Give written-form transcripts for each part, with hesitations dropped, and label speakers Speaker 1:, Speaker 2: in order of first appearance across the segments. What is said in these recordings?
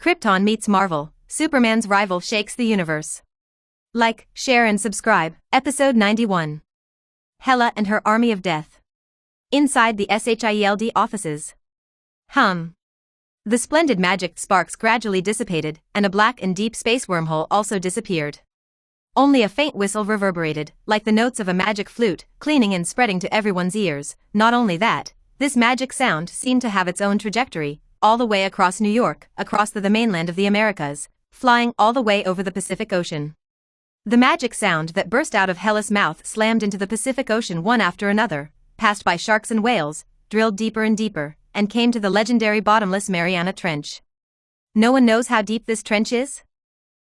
Speaker 1: Krypton meets Marvel, Superman's rival shakes the universe. Like, share and subscribe. Episode 91. Hela and her army of death. Inside the SHIELD offices. The splendid magic sparks gradually dissipated, and a black and deep space wormhole also disappeared. Only a faint whistle reverberated, like the notes of a magic flute, cleaning and spreading to everyone's ears. Not only that, this magic sound seemed to have its own trajectory, all the way across New York, across the mainland of the Americas, flying all the way over the Pacific Ocean. The magic sound that burst out of Hela's mouth slammed into the Pacific Ocean one after another, passed by sharks and whales, drilled deeper and deeper, and came to the legendary bottomless Mariana Trench. No one knows how deep this trench is?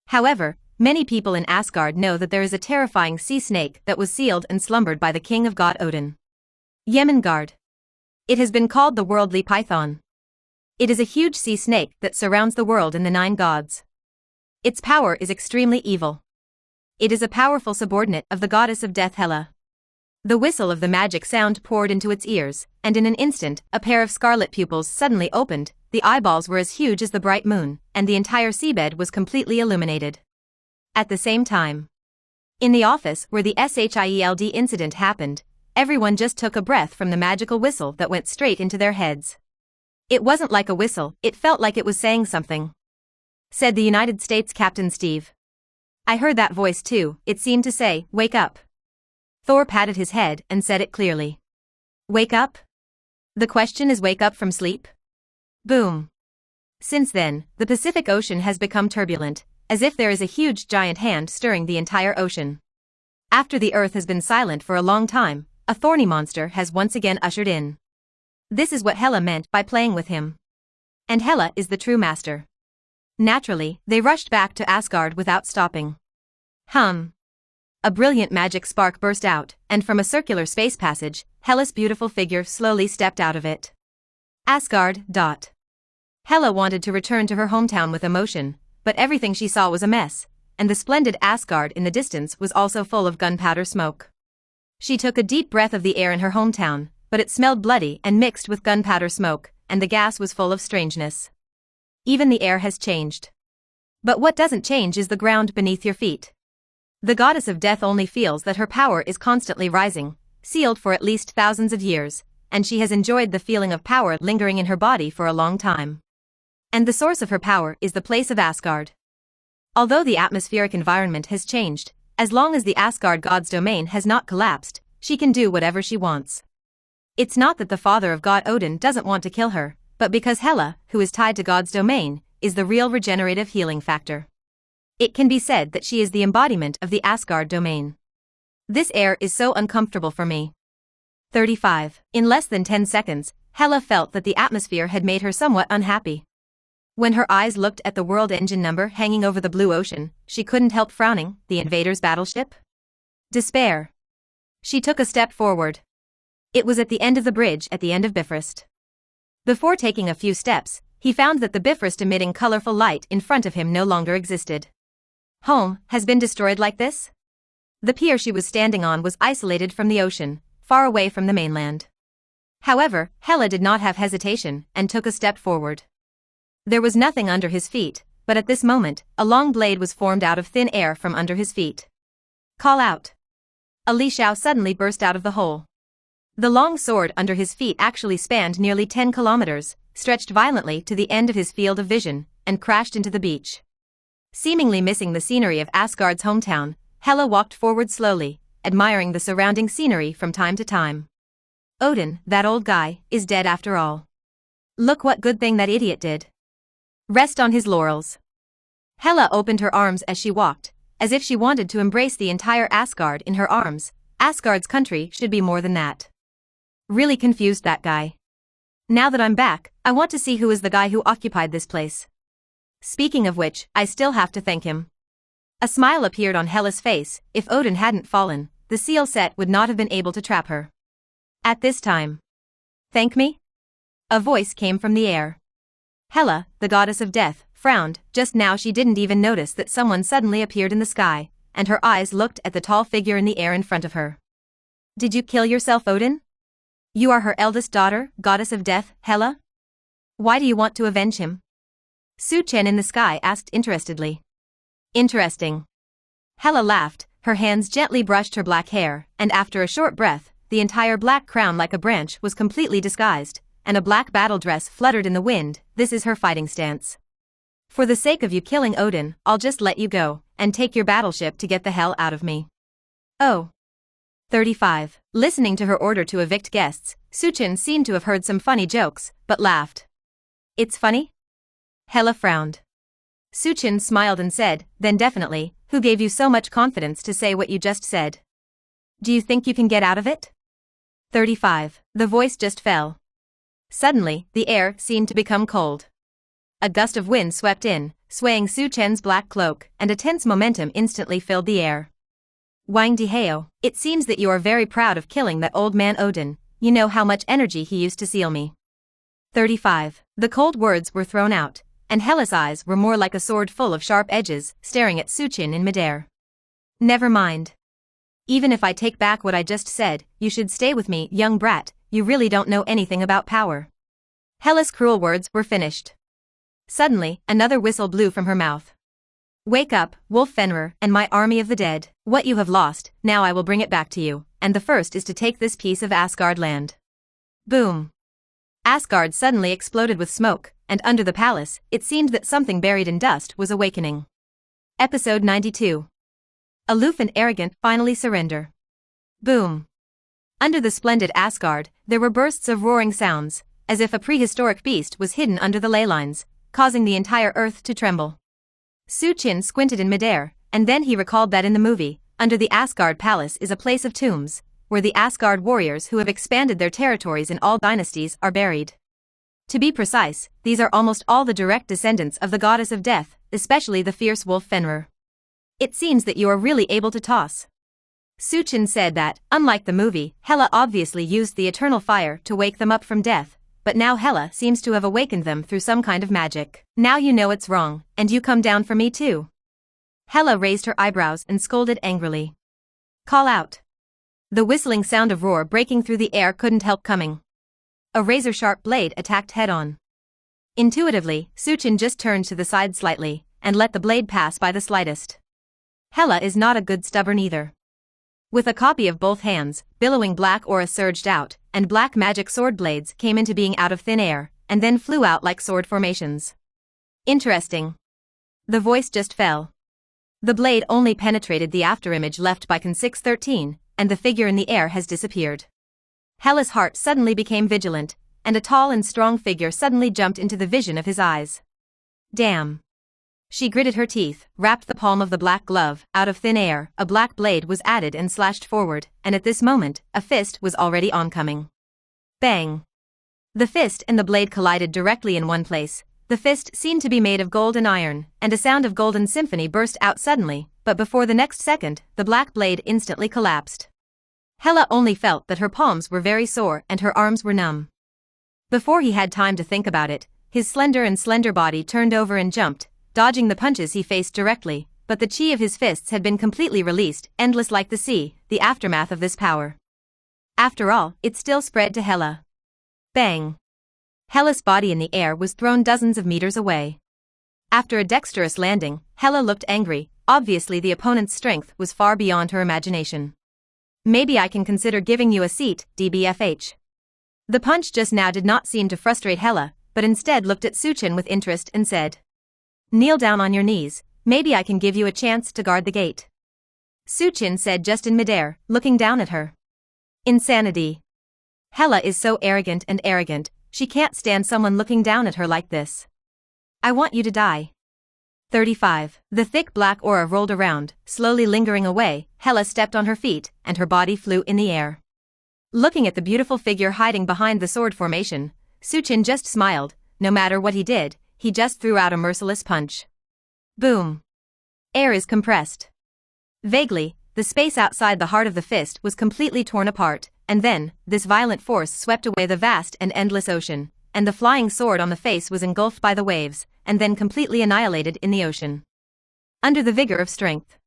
Speaker 1: However, many people in Asgard know that there is a terrifying sea snake that was sealed and slumbered by the king of God Odin. Jemengard. It has been called the worldly python. It is a huge sea snake that surrounds the world and the 9 gods. Its power is extremely evil. It is a powerful subordinate of the goddess of death Hela. The whistle of the magic sound poured into its ears, and in an instant, a pair of scarlet pupils suddenly opened, the eyeballs were as huge as the bright moon, and the entire seabed was completely illuminated. At the same time, in the office where the SHIELD incident happened, everyone just took a breath from the magical whistle that went straight into their heads. It wasn't like a whistle, it felt like it was saying something. Said the United States Captain Steve. I heard that voice too, it seemed to say, wake up. Thor patted his head and said it clearly. Wake up? The question is wake up from sleep? Boom. Since then, the Pacific Ocean has become turbulent, as if there is a huge giant hand stirring the entire ocean. After the earth has been silent for a long time, a thorny monster has once again ushered in. This is what Hela meant by playing with him. And Hela is the true master. Naturally, they rushed back to Asgard without stopping. A brilliant magic spark burst out, and from a circular space passage, Hela's beautiful figure slowly stepped out of it. Asgard. Hela wanted to return to her hometown with emotion, but everything she saw was a mess, and the splendid Asgard in the distance was also full of gunpowder smoke. She took a deep breath of the air in her hometown, but it smelled bloody and mixed with gunpowder smoke, and the gas was full of strangeness. Even the air has changed. But what doesn't change is the ground beneath your feet. The goddess of death only feels that her power is constantly rising, sealed for at least thousands of years, and she has enjoyed the feeling of power lingering in her body for a long time. And the source of her power is the place of Asgard. Although the atmospheric environment has changed, as long as the Asgard god's domain has not collapsed, she can do whatever she wants. It's not that the father of God Odin doesn't want to kill her, but because Hela, who is tied to God's domain, is the real regenerative healing factor. It can be said that she is the embodiment of the Asgard domain. This air is so uncomfortable for me. 35. In less than 10 seconds, Hela felt that the atmosphere had made her somewhat unhappy. When her eyes looked at the world engine number hanging over the blue ocean, she couldn't help frowning. The invader's battleship? Despair. She took a step forward. It was at the end of the bridge at the end of Bifrost. Before taking a few steps, he found that the Bifrost emitting colorful light in front of him no longer existed. Home has been destroyed like this? The pier she was standing on was isolated from the ocean, far away from the mainland. However, Hela did not have hesitation and took a step forward. There was nothing under his feet, but at this moment, a long blade was formed out of thin air from under his feet. Call out. A Li Shao suddenly burst out of the hole. The long sword under his feet actually spanned nearly 10 kilometers, stretched violently to the end of his field of vision, and crashed into the beach. Seemingly missing the scenery of Asgard's hometown, Hela walked forward slowly, admiring the surrounding scenery from time to time. Odin, that old guy, is dead after all. Look what good thing that idiot did. Rest on his laurels. Hela opened her arms as she walked, as if she wanted to embrace the entire Asgard in her arms. Asgard's country should be more than that. Really confused, that guy. Now that I'm back, I want to see who is the guy who occupied this place. Speaking of which, I still have to thank him. A smile appeared on Hela's face. If Odin hadn't fallen, the seal set would not have been able to trap her. At this time. Thank me? A voice came from the air. Hela, the goddess of death, frowned. Just now she didn't even notice that someone suddenly appeared in the sky, and her eyes looked at the tall figure in the air in front of her. Did you kill yourself, Odin? You are her eldest daughter, goddess of death, Hela? Why do you want to avenge him? Su Chen in the sky asked interestedly. Interesting. Hela laughed, her hands gently brushed her black hair, and after a short breath, the entire black crown like a branch was completely disguised, and a black battle dress fluttered in the wind. This is her fighting stance. For the sake of you killing Odin, I'll just let you go, and take your battleship to get the hell out of me. Oh. 35. Listening to her order to evict guests, Su Chen seemed to have heard some funny jokes, but laughed. It's funny? Hela frowned. Su Chen smiled and said, then definitely, who gave you so much confidence to say what you just said? Do you think you can get out of it? 35. The voice just fell. Suddenly, the air seemed to become cold. A gust of wind swept in, swaying Su Chen's black cloak, and a tense momentum instantly filled the air. Wang Diheo, it seems that you are very proud of killing that old man Odin. You know how much energy he used to seal me. 35. The cold words were thrown out, and Hela's eyes were more like a sword full of sharp edges, staring at Su Chen in midair. Never mind. Even if I take back what I just said, you should stay with me, young brat, you really don't know anything about power. Hela's cruel words were finished. Suddenly, another whistle blew from her mouth. Wake up, Wolf Fenrir, and my army of the dead. What you have lost, now I will bring it back to you, and the first is to take this piece of Asgard land. Boom. Asgard suddenly exploded with smoke, and under the palace, it seemed that something buried in dust was awakening. Episode 92. Aloof and arrogant finally surrender. Boom. Under the splendid Asgard, there were bursts of roaring sounds, as if a prehistoric beast was hidden under the ley lines, causing the entire earth to tremble. Su Chen squinted in midair, and then he recalled that in the movie, under the Asgard palace is a place of tombs, where the Asgard warriors who have expanded their territories in all dynasties are buried. To be precise, these are almost all the direct descendants of the goddess of death, especially the fierce wolf Fenrir. It seems that you are really able to toss. Su Chen said that, unlike the movie, Hela obviously used the eternal fire to wake them up from death, but now Hela seems to have awakened them through some kind of magic. Now you know it's wrong, and you come down for me too. Hela raised her eyebrows and scolded angrily. Call out. The whistling sound of roar breaking through the air couldn't help coming. A razor-sharp blade attacked head-on. Intuitively, Su Chen just turned to the side slightly, and let the blade pass by the slightest. Hela is not a good stubborn either. With a copy of both hands, billowing black aura surged out, and black magic sword blades came into being out of thin air, and then flew out like sword formations. Interesting. The voice just fell. The blade only penetrated the afterimage left by Con 613, and the figure in the air has disappeared. Hela's heart suddenly became vigilant, and a tall and strong figure suddenly jumped into the vision of his eyes. Damn. She gritted her teeth, wrapped the palm of the black glove, out of thin air, a black blade was added and slashed forward, and at this moment, a fist was already oncoming. Bang! The fist and the blade collided directly in one place. The fist seemed to be made of gold and iron, and a sound of golden symphony burst out suddenly, but before the next second, the black blade instantly collapsed. Hela only felt that her palms were very sore and her arms were numb. Before he had time to think about it, his slender body turned over and jumped, dodging the punches he faced directly, but the chi of his fists had been completely released, endless like the sea, the aftermath of this power. After all, it still spread to Hela. Bang! Hela's body in the air was thrown dozens of meters away. After a dexterous landing, Hela looked angry, obviously the opponent's strength was far beyond her imagination. Maybe I can consider giving you a seat, DBFH. The punch just now did not seem to frustrate Hela, but instead looked at Su Chen with interest and said, kneel down on your knees, maybe I can give you a chance to guard the gate. Su Chen said just in midair, looking down at her. Insanity. Hela is so arrogant, she can't stand someone looking down at her like this. I want you to die. 35. The thick black aura rolled around, slowly lingering away. Hela stepped on her feet, and her body flew in the air. Looking at the beautiful figure hiding behind the sword formation, Su Chen just smiled. No matter what he did, he just threw out a merciless punch. Boom. Air is compressed. Vaguely, the space outside the heart of the fist was completely torn apart, and then, this violent force swept away the vast and endless ocean, and the flying sword on the face was engulfed by the waves, and then completely annihilated in the ocean. Under the vigor of strength.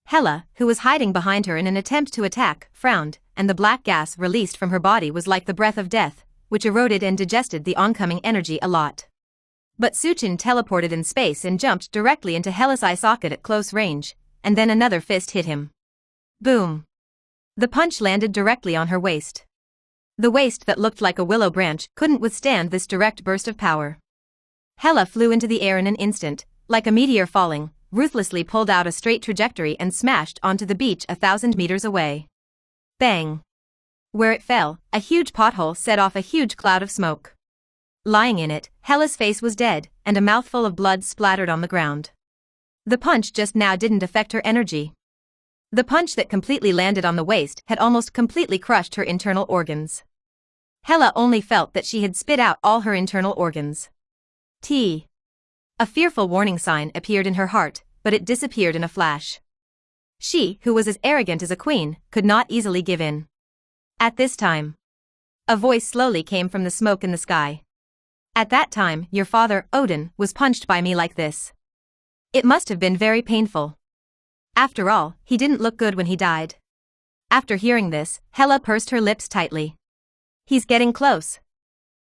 Speaker 1: Hela, who was hiding behind her in an attempt to attack, frowned, and the black gas released from her body was like the breath of death, which eroded and digested the oncoming energy a lot. But Suchin teleported in space and jumped directly into Hella's eye socket at close range, and then another fist hit him. Boom! The punch landed directly on her waist. The waist that looked like a willow branch couldn't withstand this direct burst of power. Hella flew into the air in an instant, like a meteor falling, ruthlessly pulled out a straight trajectory and smashed onto the beach 1,000 meters away. Bang! Where it fell, a huge pothole set off a huge cloud of smoke. Lying in it, Hella's face was dead, and a mouthful of blood splattered on the ground. The punch just now didn't affect her energy. The punch that completely landed on the waist had almost completely crushed her internal organs. Hella only felt that she had spit out all her internal organs. A fearful warning sign appeared in her heart, but it disappeared in a flash. She, who was as arrogant as a queen, could not easily give in. At this time, a voice slowly came from the smoke in the sky. At that time, your father, Odin, was punched by me like this. It must have been very painful. After all, he didn't look good when he died. After hearing this, Hella pursed her lips tightly. He's getting close.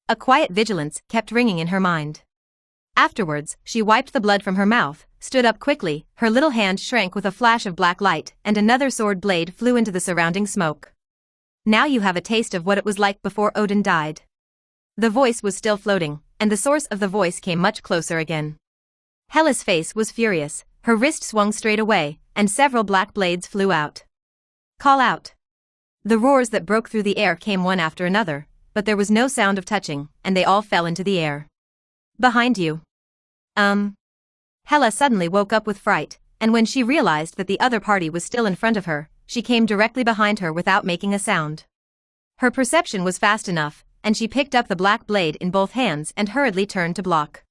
Speaker 1: A quiet vigilance kept ringing in her mind. Afterwards, she wiped the blood from her mouth, stood up quickly, her little hand shrank with a flash of black light, and another sword blade flew into the surrounding smoke. Now you have a taste of what it was like before Odin died. The voice was still floating, and the source of the voice came much closer again. Hella's face was furious, her wrist swung straight away, and several black blades flew out. Call out. The roars that broke through the air came one after another, but there was no sound of touching, and they all fell into the air. Behind you. Hella suddenly woke up with fright, and when she realized that the other party was still in front of her, she came directly behind her without making a sound. Her perception was fast enough, and she picked up the black blade in both hands and hurriedly turned to block.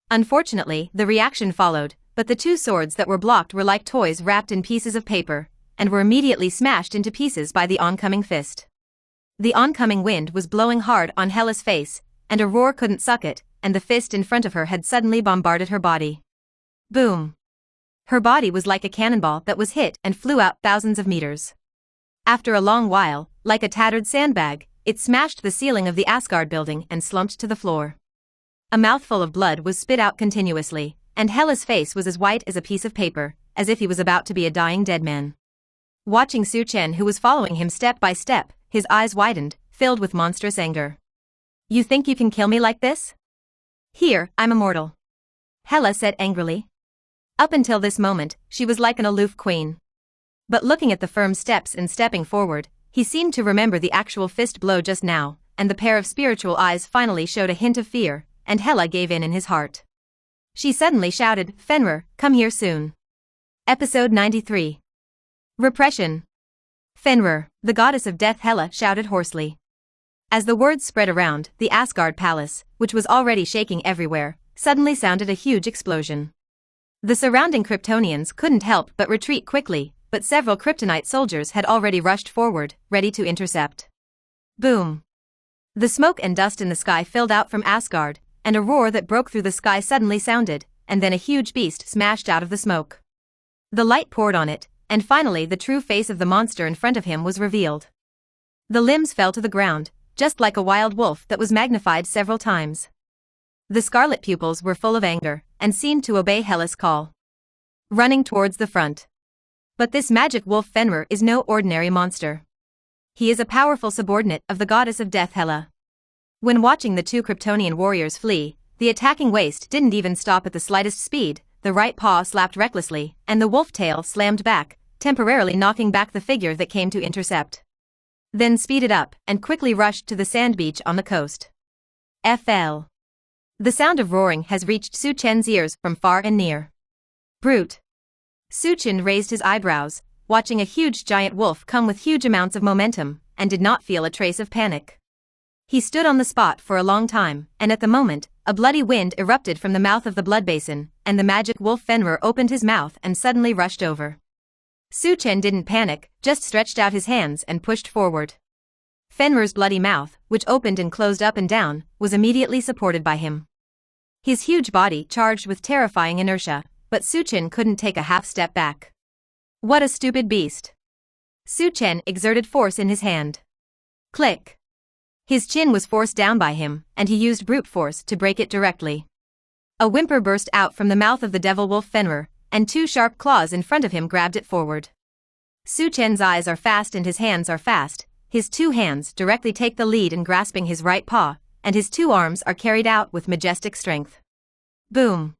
Speaker 1: Unfortunately, the reaction followed, but the two swords that were blocked were like toys wrapped in pieces of paper, and were immediately smashed into pieces by the oncoming fist. The oncoming wind was blowing hard on Hella's face, and a roar couldn't suck it, and the fist in front of her had suddenly bombarded her body. Boom! Her body was like a cannonball that was hit and flew out thousands of meters. After a long while, like a tattered sandbag, it smashed the ceiling of the Asgard building and slumped to the floor. A mouthful of blood was spit out continuously, and Hella's face was as white as a piece of paper, as if he was about to be a dying dead man. Watching Suchen, who was following him step by step, his eyes widened, filled with monstrous anger. You think you can kill me like this? Here, I'm immortal. Hella said angrily. Up until this moment, she was like an aloof queen. But looking at the firm steps and stepping forward, he seemed to remember the actual fist blow just now, and the pair of spiritual eyes finally showed a hint of fear, and Hella gave in his heart. She suddenly shouted, Fenrir, come here soon. Episode 93. Repression. Fenrir, the goddess of death, Hella shouted hoarsely. As the words spread around, the Asgard palace, which was already shaking everywhere, suddenly sounded a huge explosion. The surrounding Kryptonians couldn't help but retreat quickly, but several Kryptonite soldiers had already rushed forward, ready to intercept. Boom! The smoke and dust in the sky filled out from Asgard, and a roar that broke through the sky suddenly sounded, and then a huge beast smashed out of the smoke. The light poured on it, and finally the true face of the monster in front of him was revealed. The limbs fell to the ground, just like a wild wolf that was magnified several times. The scarlet pupils were full of anger, and seemed to obey Hella's call. Running towards the front. But this magic wolf Fenrir is no ordinary monster. He is a powerful subordinate of the goddess of death Hela. When watching the two Kryptonian warriors flee, the attacking waist didn't even stop at the slightest speed, the right paw slapped recklessly, and the wolf tail slammed back, temporarily knocking back the figure that came to intercept. Then speeded up, and quickly rushed to the sand beach on the coast. FL. The sound of roaring has reached Su Chen's ears from far and near. Brute. Su Chen raised his eyebrows, watching a huge giant wolf come with huge amounts of momentum, and did not feel a trace of panic. He stood on the spot for a long time, and at the moment, a bloody wind erupted from the mouth of the blood basin, and the magic wolf Fenrir opened his mouth and suddenly rushed over. Su Chen didn't panic, just stretched out his hands and pushed forward. Fenrir's bloody mouth, which opened and closed up and down, was immediately supported by him. His huge body charged with terrifying inertia, but Su Chen couldn't take a half step back. What a stupid beast! Su Chen exerted force in his hand. Click! His chin was forced down by him, and he used brute force to break it directly. A whimper burst out from the mouth of the devil wolf Fenrir, and two sharp claws in front of him grabbed it forward. Su Chen's eyes are fast and his hands are fast. His two hands directly take the lead in grasping his right paw, and his two arms are carried out with majestic strength. Boom!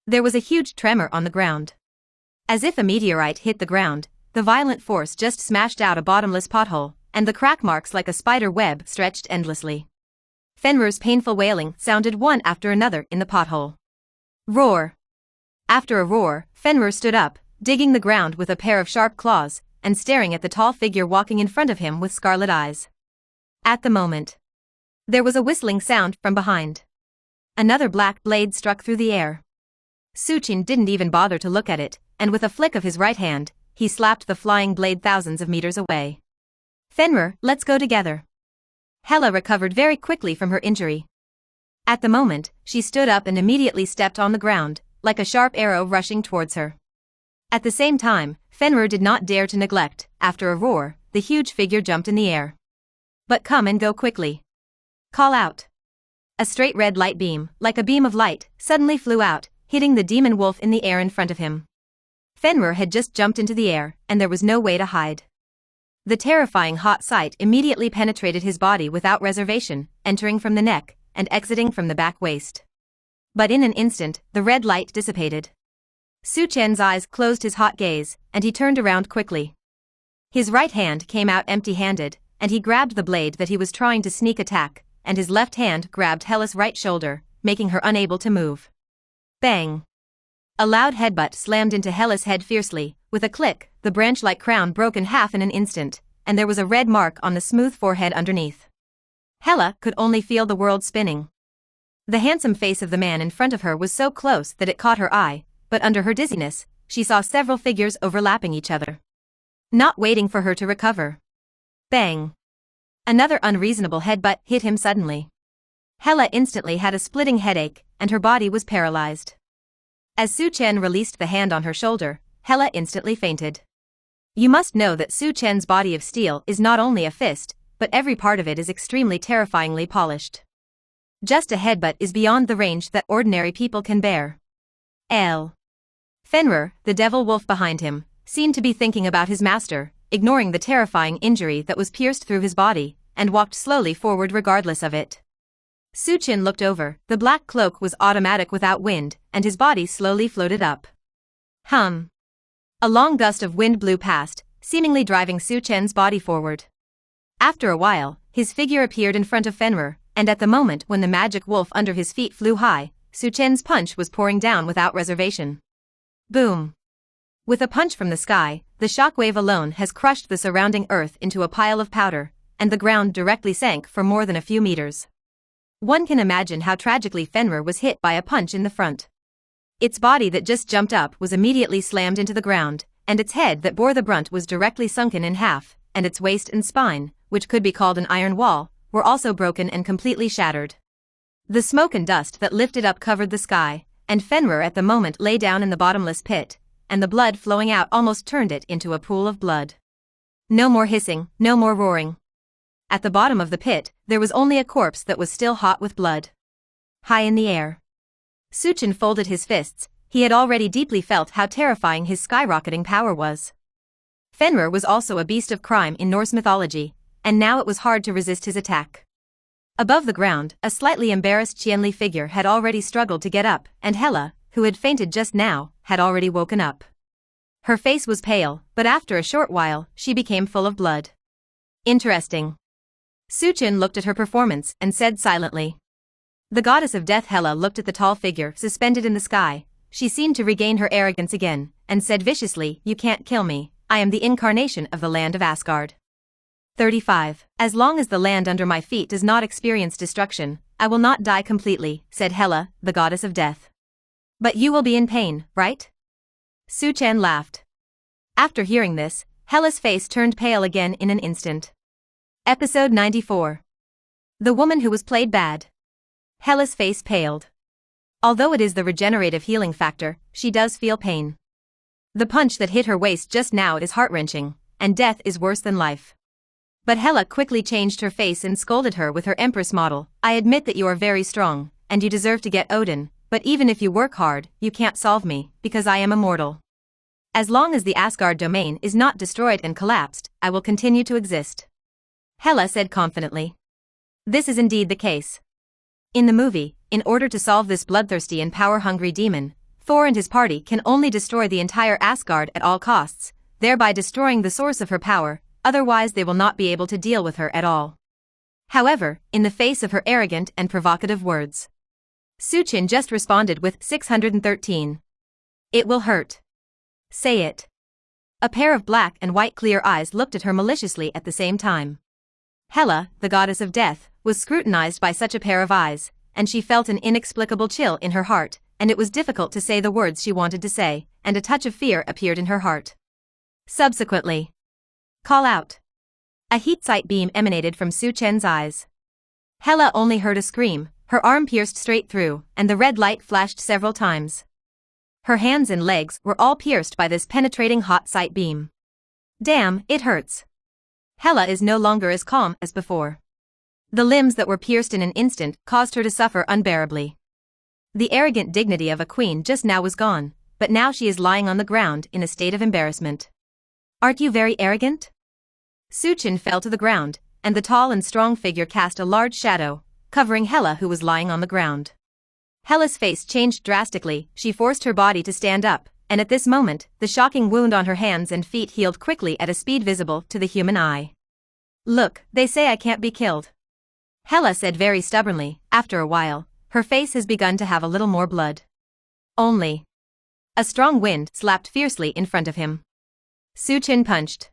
Speaker 1: There was a huge tremor on the ground. As if a meteorite hit the ground, the violent force just smashed out a bottomless pothole, and the crack marks like a spider web stretched endlessly. Fenrir's painful wailing sounded one after another in the pothole. Roar! After a roar, Fenrir stood up, digging the ground with a pair of sharp claws, and staring at the tall figure walking in front of him with scarlet eyes. At the moment, there was a whistling sound from behind. Another black blade struck through the air. Su Chen didn't even bother to look at it, and with a flick of his right hand, he slapped the flying blade thousands of meters away. Fenrir, let's go together. Hela recovered very quickly from her injury. At the moment, she stood up and immediately stepped on the ground, like a sharp arrow rushing towards her. At the same time, Fenrir did not dare to neglect. After a roar, the huge figure jumped in the air. But come and go quickly. Call out. A straight red light beam, like a beam of light, suddenly flew out, hitting the demon wolf in the air in front of him. Fenrir had just jumped into the air, and there was no way to hide. The terrifying hot sight immediately penetrated his body without reservation, entering from the neck, and exiting from the back waist. But in an instant, the red light dissipated. Su Chen's eyes closed his hot gaze, and he turned around quickly. His right hand came out empty-handed, and he grabbed the blade that he was trying to sneak attack, and his left hand grabbed Hela's right shoulder, making her unable to move. Bang! A loud headbutt slammed into Hela's head fiercely. With a click, the branch-like crown broke in half in an instant, and there was a red mark on the smooth forehead underneath. Hela could only feel the world spinning. The handsome face of the man in front of her was so close that it caught her eye, but under her dizziness, she saw several figures overlapping each other. Not waiting for her to recover. Bang! Another unreasonable headbutt hit him suddenly. Hela instantly had a splitting headache, and her body was paralyzed. As Su Chen released the hand on her shoulder, Hela instantly fainted. You must know that Su Chen's body of steel is not only a fist, but every part of it is extremely terrifyingly polished. Just a headbutt is beyond the range that ordinary people can bear. Fenrir, the devil wolf behind him, seemed to be thinking about his master, ignoring the terrifying injury that was pierced through his body, and walked slowly forward regardless of it. Su Chen looked over. The black cloak was automatic without wind, and his body slowly floated up. Hum. A long gust of wind blew past, seemingly driving Su Chen's body forward. After a while, his figure appeared in front of Fenrir, and at the moment when the magic wolf under his feet flew high, Su Chen's punch was pouring down without reservation. Boom! With a punch from the sky, the shockwave alone has crushed the surrounding earth into a pile of powder, and the ground directly sank for more than a few meters. One can imagine how tragically Fenrir was hit by a punch in the front. Its body that just jumped up was immediately slammed into the ground, and its head that bore the brunt was directly sunken in half, and its waist and spine, which could be called an iron wall, were also broken and completely shattered. The smoke and dust that lifted up covered the sky, and Fenrir at the moment lay down in the bottomless pit, and the blood flowing out almost turned it into a pool of blood. No more hissing, no more roaring. At the bottom of the pit, there was only a corpse that was still hot with blood. High in the air, Su Chen folded his fists. He had already deeply felt how terrifying his skyrocketing power was. Fenrir was also a beast of crime in Norse mythology, and now it was hard to resist his attack. Above the ground, a slightly embarrassed Qianli figure had already struggled to get up, and Hela, who had fainted just now, had already woken up. Her face was pale, but after a short while, she became full of blood. Interesting. Su Chen looked at her performance and said silently. The goddess of death Hela looked at the tall figure suspended in the sky. She seemed to regain her arrogance again, and said viciously, "You can't kill me, I am the incarnation of the land of Asgard." 35. As long as the land under my feet does not experience destruction, I will not die completely, said Hela, the goddess of death. But you will be in pain, right? Su Chen laughed. After hearing this, Hela's face turned pale again in an instant. Episode 94. The woman who was played bad. Hela's face paled. Although it is the regenerative healing factor, she does feel pain. The punch that hit her waist just now is heart-wrenching, and death is worse than life. But Hela quickly changed her face and scolded her with her empress model. I admit that you are very strong, and you deserve to get Odin, but even if you work hard, you can't solve me, because I am immortal. As long as the Asgard domain is not destroyed and collapsed, I will continue to exist. Hela said confidently. This is indeed the case. In the movie, in order to solve this bloodthirsty and power-hungry demon, Thor and his party can only destroy the entire Asgard at all costs, thereby destroying the source of her power, otherwise they will not be able to deal with her at all. However, in the face of her arrogant and provocative words, Suchin just responded with 613. It will hurt. Say it. A pair of black and white clear eyes looked at her maliciously at the same time. Hela, the goddess of death, was scrutinized by such a pair of eyes, and she felt an inexplicable chill in her heart, and it was difficult to say the words she wanted to say, and a touch of fear appeared in her heart. Subsequently, call out. A heat sight beam emanated from Su Chen's eyes. Hela only heard a scream, her arm pierced straight through, and the red light flashed several times. Her hands and legs were all pierced by this penetrating hot sight beam. Damn, it hurts. Hela is no longer as calm as before. The limbs that were pierced in an instant caused her to suffer unbearably. The arrogant dignity of a queen just now was gone, but now she is lying on the ground in a state of embarrassment. Aren't you very arrogant? Suchin fell to the ground, and the tall and strong figure cast a large shadow, covering Hela who was lying on the ground. Hela's face changed drastically, she forced her body to stand up, and at this moment, the shocking wound on her hands and feet healed quickly at a speed visible to the human eye. Look, they say I can't be killed. Hela said very stubbornly. After a while, her face has begun to have a little more blood. Only. A strong wind slapped fiercely in front of him. Suchin punched.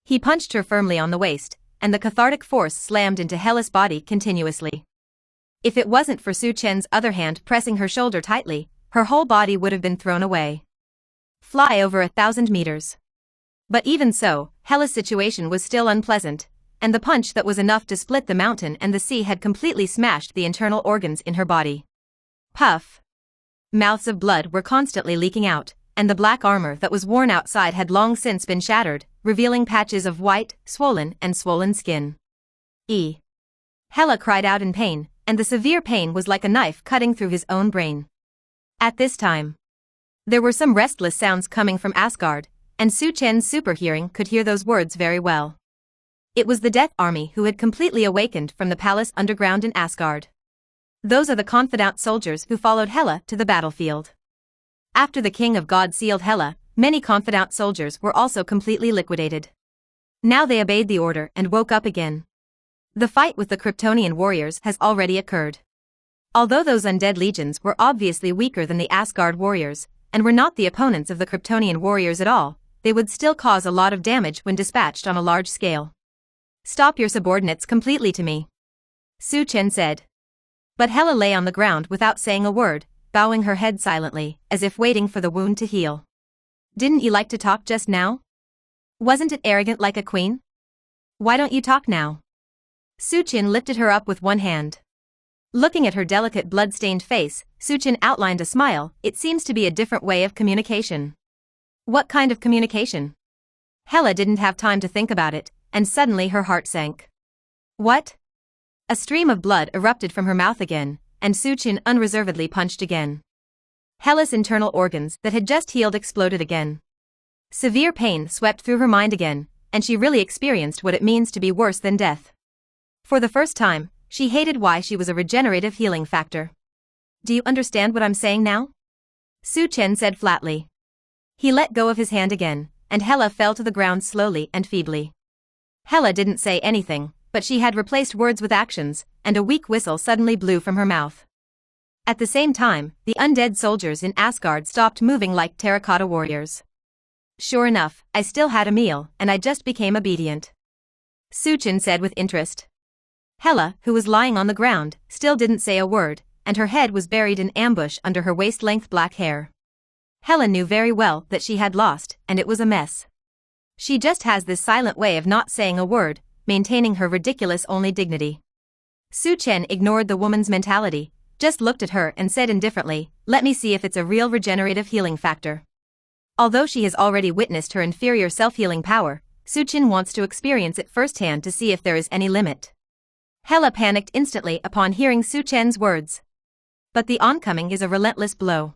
Speaker 1: He punched her firmly on the waist, and the cathartic force slammed into Hela's body continuously. If it wasn't for Suchin's other hand pressing her shoulder tightly, her whole body would have been thrown away. Fly over 1,000 meters. But even so, Hela's situation was still unpleasant, and the punch that was enough to split the mountain and the sea had completely smashed the internal organs in her body. Puff. Mouths of blood were constantly leaking out, and the black armor that was worn outside had long since been shattered, revealing patches of white, swollen skin. Hela cried out in pain, and the severe pain was like a knife cutting through his own brain. At this time, there were some restless sounds coming from Asgard, and Su Chen's super hearing could hear those words very well. It was the Death Army who had completely awakened from the palace underground in Asgard. Those are the confidant soldiers who followed Hela to the battlefield. After the King of God sealed Hela, many confidant soldiers were also completely liquidated. Now they obeyed the order and woke up again. The fight with the Kryptonian warriors has already occurred. Although those undead legions were obviously weaker than the Asgard warriors, and were not the opponents of the Kryptonian warriors at all, they would still cause a lot of damage when dispatched on a large scale. Stop your subordinates completely to me, Su Chen said. But Hela lay on the ground without saying a word, bowing her head silently, as if waiting for the wound to heal. Didn't you like to talk just now? Wasn't it arrogant like a queen? Why don't you talk now? Suchin lifted her up with one hand. Looking at her delicate blood-stained face, Suchin outlined a smile. It seems to be a different way of communication. What kind of communication? Hela didn't have time to think about it, and suddenly her heart sank. What? A stream of blood erupted from her mouth again, and Suchin unreservedly punched again. Hela's internal organs that had just healed exploded again. Severe pain swept through her mind again, and she really experienced what it means to be worse than death. For the first time, she hated why she was a regenerative healing factor. Do you understand what I'm saying now? Su Chen said flatly. He let go of his hand again, and Hela fell to the ground slowly and feebly. Hela didn't say anything, but she had replaced words with actions, and a weak whistle suddenly blew from her mouth. At the same time, the undead soldiers in Asgard stopped moving like terracotta warriors. Sure enough, I still had a meal, and I just became obedient, Suchin said with interest. Hela, who was lying on the ground, still didn't say a word, and her head was buried in ambush under her waist-length black hair. Hela knew very well that she had lost, and it was a mess. She just has this silent way of not saying a word, maintaining her ridiculous only dignity. Su Chen ignored the woman's mentality, just looked at her and said indifferently, "Let me see if it's a real regenerative healing factor." Although she has already witnessed her inferior self-healing power, Su Chen wants to experience it firsthand to see if there is any limit. Hela panicked instantly upon hearing Su Chen's words. But the oncoming is a relentless blow.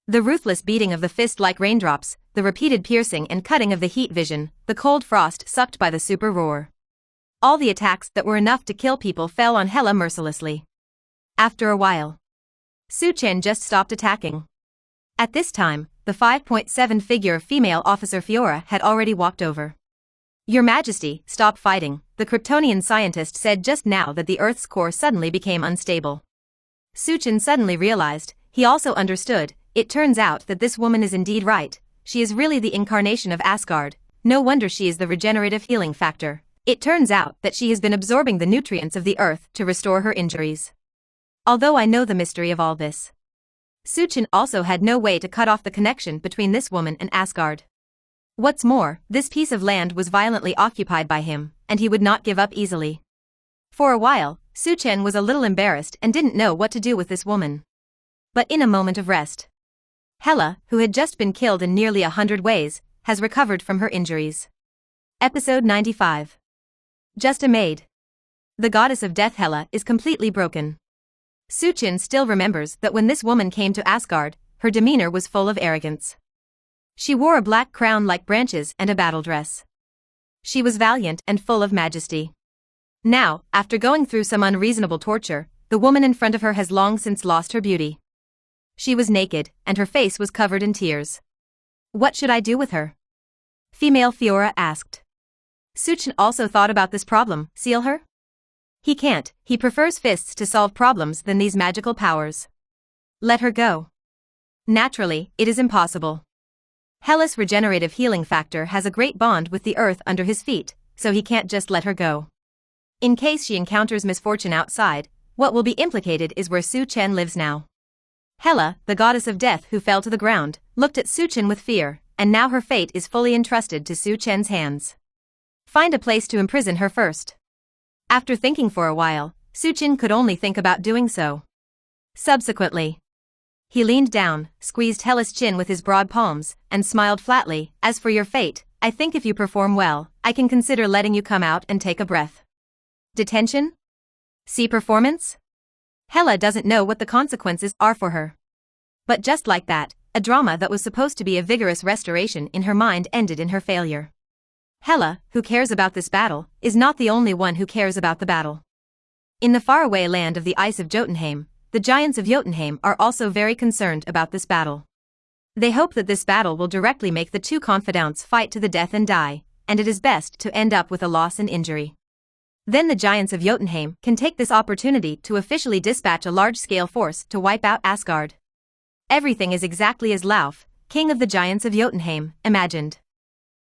Speaker 1: The ruthless beating of the fist like raindrops, the repeated piercing and cutting of the heat vision, the cold frost sucked by the super roar. All the attacks that were enough to kill people fell on Hela mercilessly. After a while, Su Chen just stopped attacking. At this time, the 5.7-figure female officer Fiora had already walked over. "Your Majesty, stop fighting," the Kryptonian scientist said just now that the Earth's core suddenly became unstable. Su Chen suddenly realized, he also understood, it turns out that this woman is indeed right, she is really the incarnation of Asgard, no wonder she is the regenerative healing factor. It turns out that she has been absorbing the nutrients of the Earth to restore her injuries. Although I know the mystery of all this, Su Chen also had no way to cut off the connection between this woman and Asgard. What's more, this piece of land was violently occupied by him, and he would not give up easily. For a while, Su Chen was a little embarrassed and didn't know what to do with this woman. But in a moment of rest, Hela, who had just been killed in nearly 100 ways, has recovered from her injuries. Episode 95. Just a maid. The goddess of death Hela is completely broken. Su Chen still remembers that when this woman came to Asgard, her demeanor was full of arrogance. She wore a black crown like branches and a battle dress. She was valiant and full of majesty. Now, after going through some unreasonable torture, the woman in front of her has long since lost her beauty. She was naked, and her face was covered in tears. "What should I do with her?" female Fiora asked. Su Chen also thought about this problem. Seal her? He can't, he prefers fists to solve problems than these magical powers. Let her go. Naturally, it is impossible. Hela's regenerative healing factor has a great bond with the earth under his feet, so he can't just let her go. In case she encounters misfortune outside, what will be implicated is where Su Chen lives now. Hela, the goddess of death who fell to the ground, looked at Su Chen with fear, and now her fate is fully entrusted to Su Chen's hands. Find a place to imprison her first. After thinking for a while, Su Chen could only think about doing so. Subsequently, he leaned down, squeezed Hela's chin with his broad palms, and smiled flatly. "As for your fate, I think if you perform well, I can consider letting you come out and take a breath." Detention? See performance? Hela doesn't know what the consequences are for her. But just like that, a drama that was supposed to be a vigorous restoration in her mind ended in her failure. Hela, who cares about this battle, is not the only one who cares about the battle. In the faraway land of the ice of Jotunheim, the giants of Jotunheim are also very concerned about this battle. They hope that this battle will directly make the two confidants fight to the death and die, and it is best to end up with a loss and injury. Then the giants of Jotunheim can take this opportunity to officially dispatch a large-scale force to wipe out Asgard. Everything is exactly as Lauf, king of the giants of Jotunheim, imagined.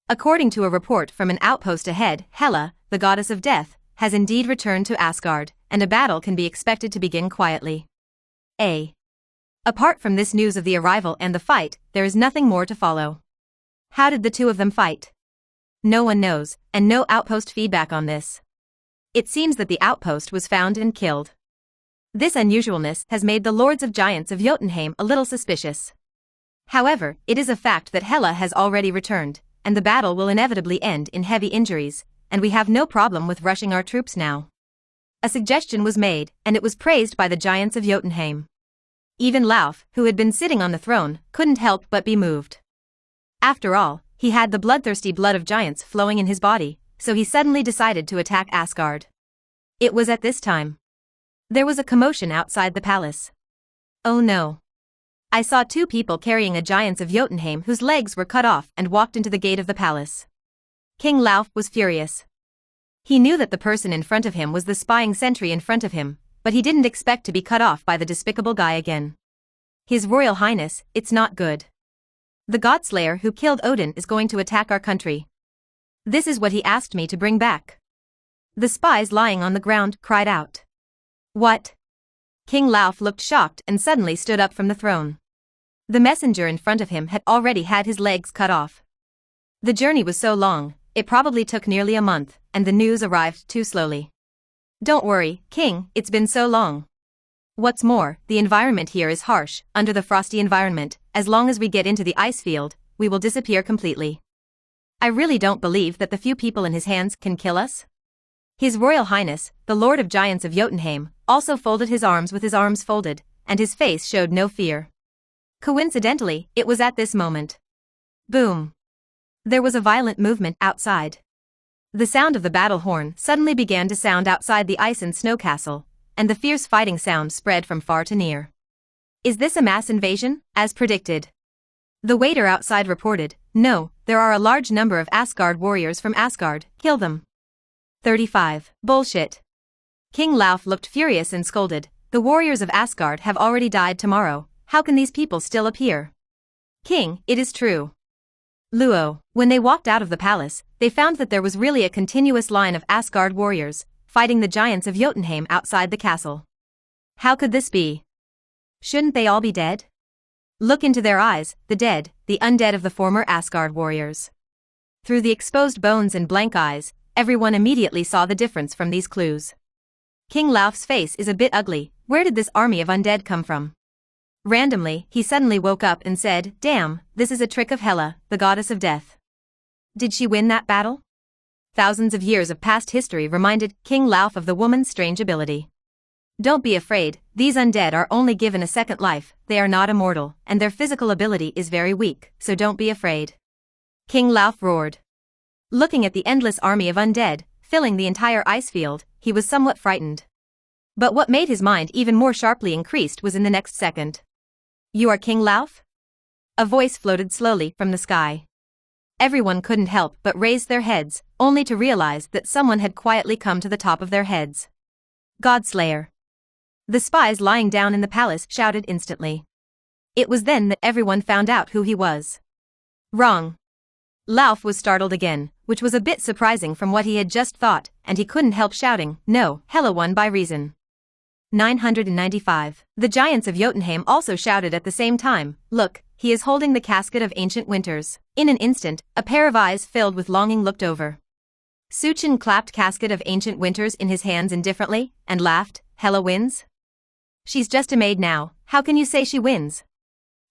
Speaker 1: According to a report from an outpost ahead, Hela, the goddess of death, has indeed returned to Asgard, and a battle can be expected to begin quietly. Apart from this news of the arrival and the fight, there is nothing more to follow. How did the two of them fight? No one knows, and no outpost feedback on this. It seems that the outpost was found and killed. This unusualness has made the lords of giants of Jotunheim a little suspicious. However, it is a fact that Hela has already returned, and the battle will inevitably end in heavy injuries, and we have no problem with rushing our troops now. A suggestion was made, and it was praised by the giants of Jotunheim. Even Lauf, who had been sitting on the throne, couldn't help but be moved. After all, he had the bloodthirsty blood of giants flowing in his body, so he suddenly decided to attack Asgard. It was at this time. There was a commotion outside the palace. Oh no. I saw two people carrying a giants of Jotunheim whose legs were cut off and walked into the gate of the palace. King Lauf was furious. He knew that the person in front of him was the spying sentry in front of him, but he didn't expect to be cut off by the despicable guy again. His Royal Highness, it's not good. The Godslayer who killed Odin is going to attack our country. This is what he asked me to bring back. The spies lying on the ground cried out. What? King Lauf looked shocked and suddenly stood up from the throne. The messenger in front of him had already had his legs cut off. The journey was so long, it probably took nearly a month, and the news arrived too slowly. Don't worry, King, it's been so long. What's more, the environment here is harsh. Under the frosty environment, as long as we get into the ice field, we will disappear completely. I really don't believe that the few people in his hands can kill us. His Royal Highness, the Lord of Giants of Jotunheim, also folded his arms with his arms folded, and his face showed no fear. Coincidentally, it was at this moment. Boom! There was a violent movement outside. The sound of the battle horn suddenly began to sound outside the ice and snow castle, and the fierce fighting sound spread from far to near. Is this a mass invasion, as predicted? The waiter outside reported, no, there are a large number of Asgard warriors from Asgard, kill them. 35. Bullshit. King Lauf looked furious and scolded, the warriors of Asgard have already died tomorrow, how can these people still appear? King, it is true. Luo, when they walked out of the palace, they found that there was really a continuous line of Asgard warriors, fighting the giants of Jotunheim outside the castle. How could this be? Shouldn't they all be dead? Look into their eyes, the dead, the undead of the former Asgard warriors. Through the exposed bones and blank eyes, everyone immediately saw the difference from these clues. King Lauf's face is a bit ugly, where did this army of undead come from? Randomly, he suddenly woke up and said, damn, this is a trick of Hela, the goddess of death. Did she win that battle? Thousands of years of past history reminded King Lauf of the woman's strange ability. Don't be afraid, these undead are only given a second life, they are not immortal, and their physical ability is very weak, so don't be afraid. King Lauf roared. Looking at the endless army of undead, filling the entire ice field, he was somewhat frightened. But what made his mind even more sharply increased was in the next second. You are King Lauf? A voice floated slowly from the sky. Everyone couldn't help but raise their heads, only to realize that someone had quietly come to the top of their heads. Godslayer. The spies lying down in the palace shouted instantly. It was then that everyone found out who he was. Wrong. Lauf was startled again, which was a bit surprising from what he had just thought, and he couldn't help shouting, no, Hela won by reason. 995. The giants of Jotunheim also shouted at the same time, look, he is holding the casket of ancient winters. In an instant, a pair of eyes filled with longing looked over. Suchen clapped casket of ancient winters in his hands indifferently, and laughed, Hela wins? She's just a maid now, how can you say she wins?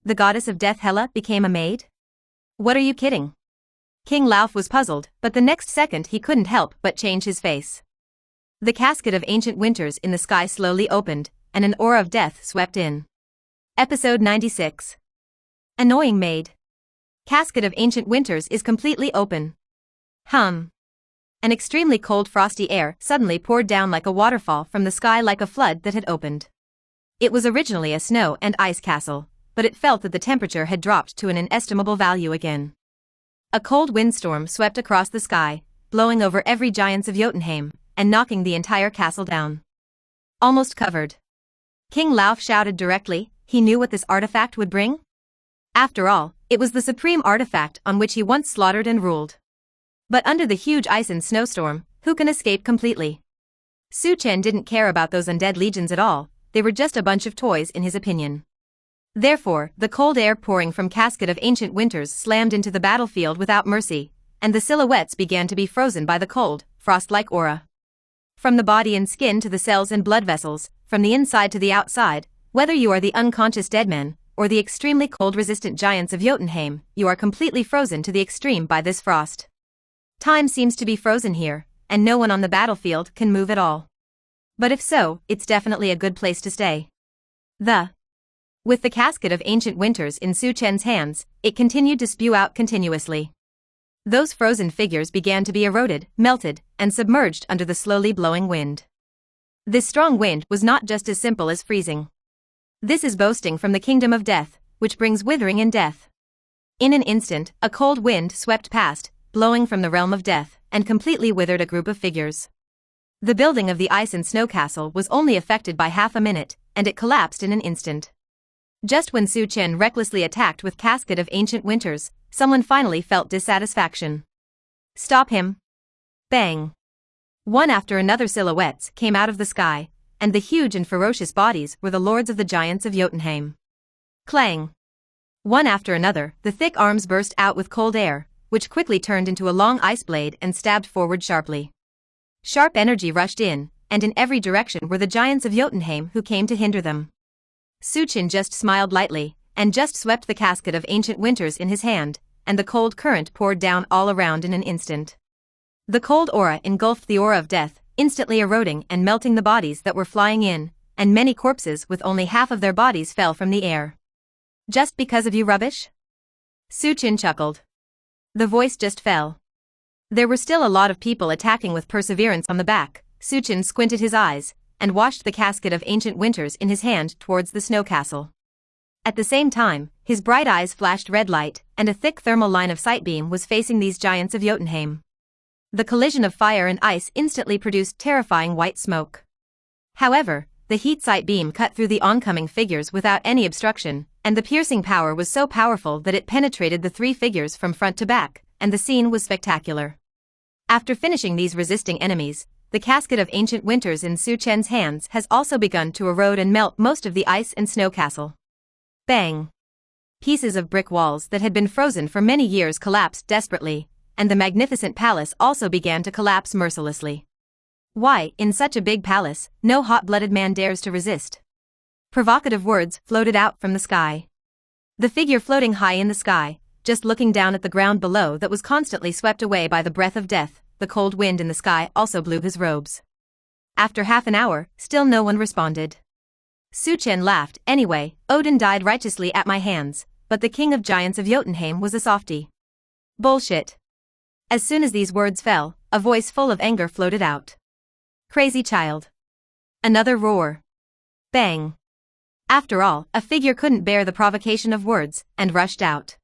Speaker 1: The goddess of death Hela became a maid? What are you kidding? King Lauf was puzzled, but the next second he couldn't help but change his face. The casket of ancient winters in the sky slowly opened, and an aura of death swept in. Episode 96. Annoying maid. Casket of ancient winters is completely open. An extremely cold frosty air suddenly poured down like a waterfall from the sky like a flood that had opened. It was originally a snow and ice castle, but it felt that the temperature had dropped to an inestimable value again. A cold windstorm swept across the sky, blowing over every giants of Jotunheim, and knocking the entire castle down. Almost covered. King Lauf shouted directly, he knew what this artifact would bring? After all, it was the supreme artifact on which he once slaughtered and ruled. But under the huge ice and snowstorm, who can escape completely? Su Chen didn't care about those undead legions at all, they were just a bunch of toys in his opinion. Therefore, the cold air pouring from casket of ancient winters slammed into the battlefield without mercy, and the silhouettes began to be frozen by the cold, frost-like aura. From the body and skin to the cells and blood vessels, from the inside to the outside, whether you are the unconscious dead men, or the extremely cold-resistant giants of Jotunheim, you are completely frozen to the extreme by this frost. Time seems to be frozen here, and no one on the battlefield can move at all. But if so, it's definitely a good place to stay. With the casket of ancient winters in Su Chen's hands, it continued to spew out continuously. Those frozen figures began to be eroded, melted, and submerged under the slowly blowing wind. This strong wind was not just as simple as freezing. This is boasting from the kingdom of death, which brings withering and death. In an instant, a cold wind swept past, blowing from the realm of death, and completely withered a group of figures. The building of the ice and snow castle was only affected by half a minute, and it collapsed in an instant. Just when Su Chen recklessly attacked with casket of ancient winters, someone finally felt dissatisfaction. Stop him! Bang! One after another silhouettes came out of the sky, and the huge and ferocious bodies were the lords of the giants of Jotunheim. Clang! One after another, the thick arms burst out with cold air, which quickly turned into a long ice blade and stabbed forward sharply. Sharp energy rushed in, and in every direction were the giants of Jotunheim who came to hinder them. Su Chen just smiled lightly, and just swept the casket of ancient winters in his hand, and the cold current poured down all around in an instant. The cold aura engulfed the aura of death, instantly eroding and melting the bodies that were flying in, and many corpses with only half of their bodies fell from the air. Just because of you rubbish? Su Chen chuckled. The voice just fell. There were still a lot of people attacking with perseverance on the back. Su Chen squinted his eyes, and washed the casket of ancient winters in his hand towards the snow castle. At the same time, his bright eyes flashed red light, and a thick thermal line of sight beam was facing these giants of Jotunheim. The collision of fire and ice instantly produced terrifying white smoke. However, the heat sight beam cut through the oncoming figures without any obstruction, and the piercing power was so powerful that it penetrated the three figures from front to back, and the scene was spectacular. After finishing these resisting enemies, the casket of ancient winters in Su Chen's hands has also begun to erode and melt most of the ice and snow castle. Bang! Pieces of brick walls that had been frozen for many years collapsed desperately, and the magnificent palace also began to collapse mercilessly. Why, in such a big palace, no hot-blooded man dares to resist? Provocative words floated out from the sky. The figure floating high in the sky, just looking down at the ground below that was constantly swept away by the breath of death, the cold wind in the sky also blew his robes. After half an hour, still no one responded. Su Chen laughed. Anyway, Odin died righteously at my hands, but the king of giants of Jotunheim was a softie. Bullshit. As soon as these words fell, a voice full of anger floated out. Crazy child. Another roar. Bang. After all, a figure couldn't bear the provocation of words, and rushed out.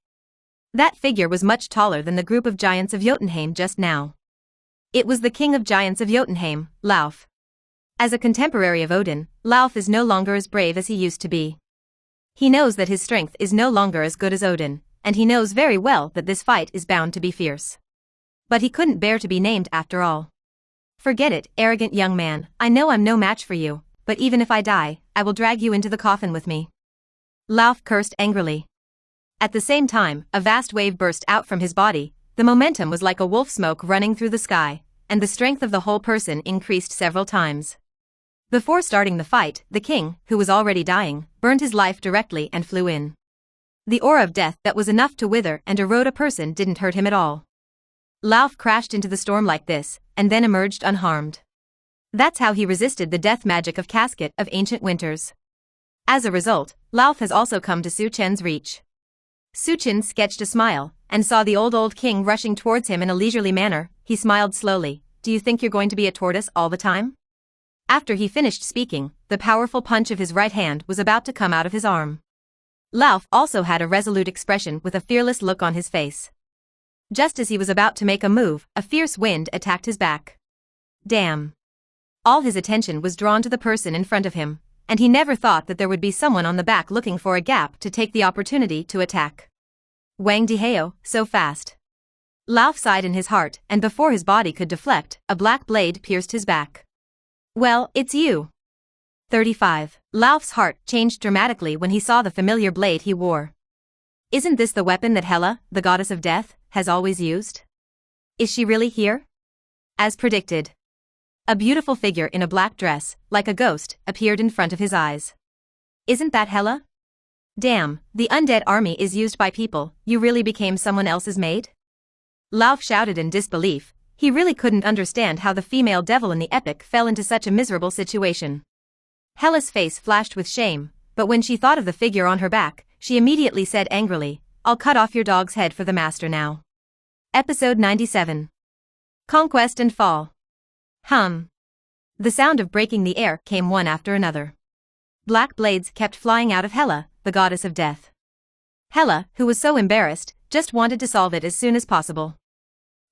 Speaker 1: That figure was much taller than the group of giants of Jotunheim just now. It was the king of giants of Jotunheim, Lauf. As a contemporary of Odin, Lauf is no longer as brave as he used to be. He knows that his strength is no longer as good as Odin, and he knows very well that this fight is bound to be fierce. But he couldn't bear to be named after all. Forget it, arrogant young man, I know I'm no match for you, but even if I die, I will drag you into the coffin with me. Lauf cursed angrily. At the same time, a vast wave burst out from his body. The momentum was like a wolf smoke running through the sky, and the strength of the whole person increased several times. Before starting the fight, the king, who was already dying, burned his life directly and flew in. The aura of death that was enough to wither and erode a person didn't hurt him at all. Lauf crashed into the storm like this, and then emerged unharmed. That's how he resisted the death magic of Casket of Ancient Winters. As a result, Lauf has also come to Su Chen's reach. Su Chen sketched a smile, and saw the old king rushing towards him in a leisurely manner. He smiled slowly. Do you think you're going to be a tortoise all the time? After he finished speaking, the powerful punch of his right hand was about to come out of his arm. Lauf also had a resolute expression with a fearless look on his face. Just as he was about to make a move, a fierce wind attacked his back. Damn. All his attention was drawn to the person in front of him, and he never thought that there would be someone on the back looking for a gap to take the opportunity to attack. Wang Diheo, so fast. Lauf sighed in his heart, and before his body could deflect, a black blade pierced his back. Well, it's you. 35. Lauf's heart changed dramatically when he saw the familiar blade he wore. Isn't this the weapon that Hela, the goddess of death, has always used? Is she really here? As predicted. A beautiful figure in a black dress, like a ghost, appeared in front of his eyes. Isn't that Hela? Damn, the undead army is used by people. You really became someone else's maid? Lauf shouted in disbelief. He really couldn't understand how the female devil in the epic fell into such a miserable situation. Hela's face flashed with shame, but when she thought of the figure on her back, she immediately said angrily, I'll cut off your dog's head for the master now. Episode 97. Conquest and Fall. Hum. The sound of breaking the air came one after another. Black blades kept flying out of Hela, the goddess of death. Hela, who was so embarrassed, just wanted to solve it as soon as possible.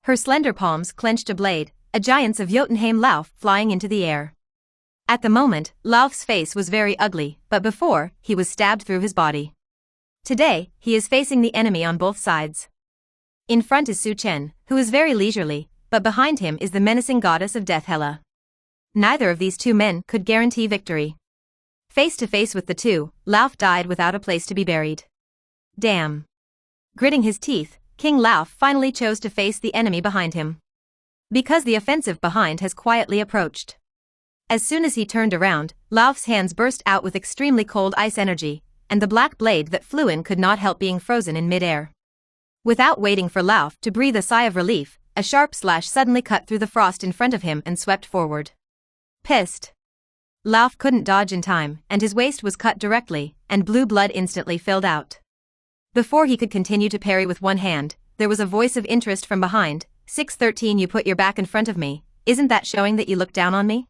Speaker 1: Her slender palms clenched a blade, a giants of Jotunheim Lauf flying into the air. At the moment, Lauf's face was very ugly, but before, he was stabbed through his body. Today, he is facing the enemy on both sides. In front is Su Chen, who is very leisurely, but behind him is the menacing goddess of death Hela. Neither of these two men could guarantee victory. Face to face with the two, Lauf died without a place to be buried. Damn. Gritting his teeth, King Lauf finally chose to face the enemy behind him. Because the offensive behind has quietly approached. As soon as he turned around, Lauf's hands burst out with extremely cold ice energy, and the black blade that flew in could not help being frozen in mid-air. Without waiting for Lauf to breathe a sigh of relief, a sharp slash suddenly cut through the frost in front of him and swept forward. Pissed. Lauf couldn't dodge in time, and his waist was cut directly, and blue blood instantly filled out. Before he could continue to parry with one hand, there was a voice of interest from behind. 613, you put your back in front of me, isn't that showing that you look down on me?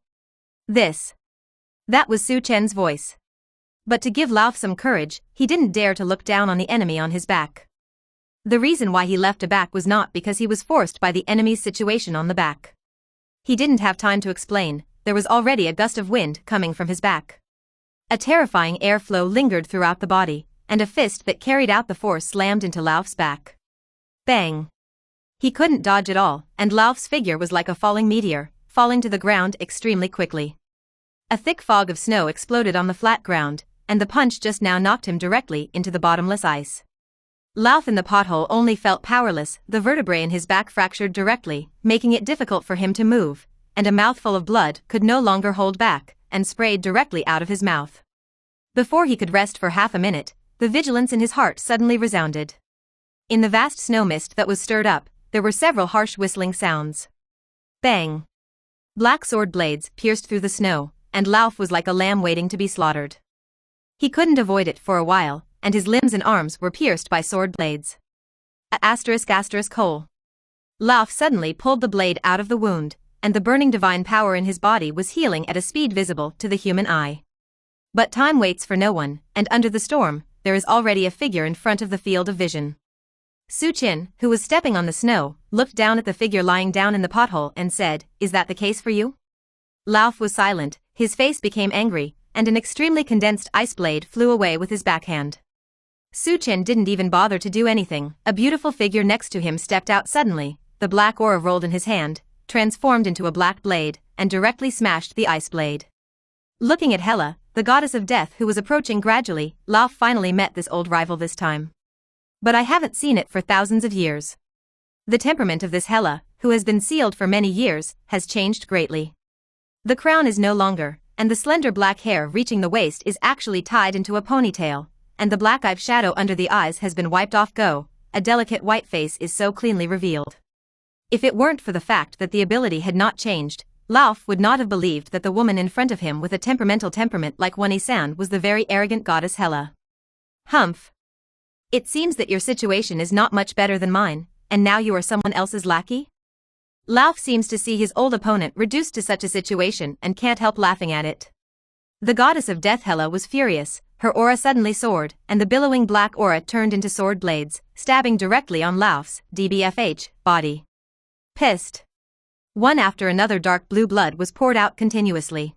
Speaker 1: That was Su Chen's voice. But to give Lauf some courage, he didn't dare to look down on the enemy on his back. The reason why he left a back was not because he was forced by the enemy's situation on the back. He didn't have time to explain, there was already a gust of wind coming from his back. A terrifying airflow lingered throughout the body, and a fist that carried out the force slammed into Lauf's back. Bang! He couldn't dodge at all, and Lauf's figure was like a falling meteor, falling to the ground extremely quickly. A thick fog of snow exploded on the flat ground, and the punch just now knocked him directly into the bottomless ice. Lauf in the pothole only felt powerless, the vertebrae in his back fractured directly, making it difficult for him to move, and a mouthful of blood could no longer hold back, and sprayed directly out of his mouth. Before he could rest for half a minute, the vigilance in his heart suddenly resounded. In the vast snow mist that was stirred up, there were several harsh whistling sounds. Bang! Black sword blades pierced through the snow, and Lauf was like a lamb waiting to be slaughtered. He couldn't avoid it for a while, and his limbs and arms were pierced by sword blades. Hole. Lauf suddenly pulled the blade out of the wound, and the burning divine power in his body was healing at a speed visible to the human eye. But time waits for no one, and under the storm, there is already a figure in front of the field of vision. Su Chen, who was stepping on the snow, looked down at the figure lying down in the pothole and said, "Is that the case for you?" Lauf was silent, his face became angry, and an extremely condensed ice blade flew away with his backhand. Su Chen didn't even bother to do anything, a beautiful figure next to him stepped out suddenly, the black aura rolled in his hand, transformed into a black blade, and directly smashed the ice blade. Looking at Hela, the goddess of death who was approaching gradually, Lauf finally met this old rival this time. But I haven't seen it for thousands of years. The temperament of this Hela, who has been sealed for many years, has changed greatly. The crown is no longer, and the slender black hair reaching the waist is actually tied into a ponytail, and the black eye shadow under the eyes has been wiped off. A delicate white face is so cleanly revealed. If it weren't for the fact that the ability had not changed, Lauf would not have believed that the woman in front of him with a temperamental temperament like Wani-san was the very arrogant goddess Hela. Humph. It seems that your situation is not much better than mine, and now you are someone else's lackey? Lauf seems to see his old opponent reduced to such a situation and can't help laughing at it. The goddess of death Hela was furious, her aura suddenly soared, and the billowing black aura turned into sword blades, stabbing directly on Lauf's body. Pissed. One after another dark blue blood was poured out continuously.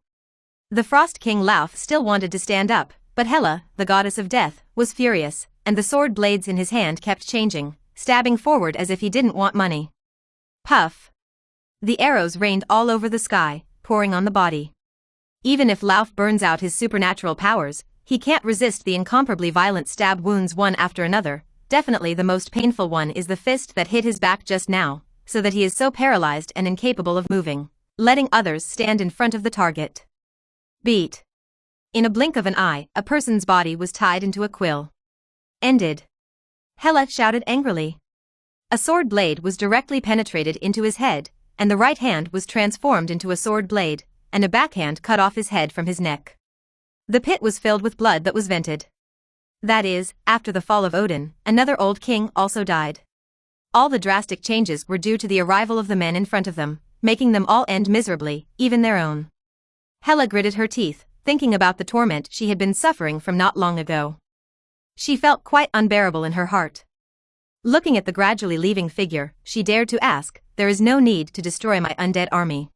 Speaker 1: The Frost King Lauf still wanted to stand up, but Hela, the goddess of death, was furious, and the sword blades in his hand kept changing, stabbing forward as if he didn't want money. Puff. The arrows rained all over the sky, pouring on the body. Even if Lauf burns out his supernatural powers, he can't resist the incomparably violent stab wounds one after another. Definitely the most painful one is the fist that hit his back just now, so that he is so paralyzed and incapable of moving, letting others stand in front of the target. Beat. In a blink of an eye, a person's body was tied into a quill. Ended. Hela shouted angrily. A sword blade was directly penetrated into his head, and the right hand was transformed into a sword blade, and a backhand cut off his head from his neck. The pit was filled with blood that was vented. That is, after the fall of Odin, another old king also died. All the drastic changes were due to the arrival of the men in front of them, making them all end miserably, even their own. Hela gritted her teeth, thinking about the torment she had been suffering from not long ago. She felt quite unbearable in her heart. Looking at the gradually leaving figure, she dared to ask, "There is no need to destroy my undead army."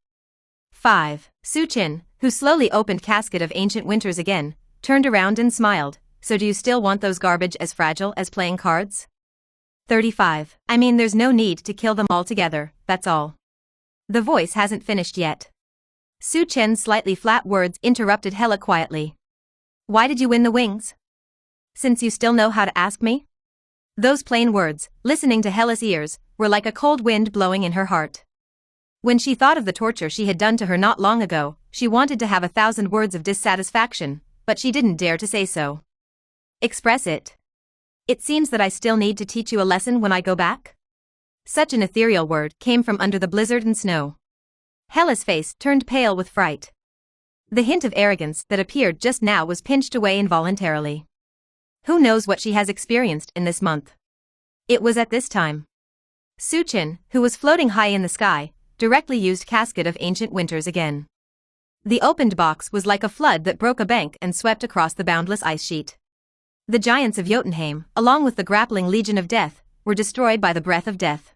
Speaker 1: 5. Su Chen, who slowly opened casket of ancient winters again, turned around and smiled. "So do you still want those garbage as fragile as playing cards?" 35. "I mean, there's no need to kill them all together, that's all." The voice hasn't finished yet. Su Chen's slightly flat words interrupted Hela quietly. "Why did you win the wings? Since you still know how to ask me?" Those plain words, listening to Hela's ears, were like a cold wind blowing in her heart. When she thought of the torture she had done to her not long ago, she wanted to have 1,000 words of dissatisfaction, but she didn't dare to say so. Express it. "It seems that I still need to teach you a lesson when I go back?" Such an ethereal word came from under the blizzard and snow. Hela's face turned pale with fright. The hint of arrogance that appeared just now was pinched away involuntarily. Who knows what she has experienced in this month? It was at this time. Suchin, who was floating high in the sky, directly used Casket of Ancient Winters again. The opened box was like a flood that broke a bank and swept across the boundless ice sheet. The giants of Jotunheim, along with the grappling Legion of Death, were destroyed by the breath of death.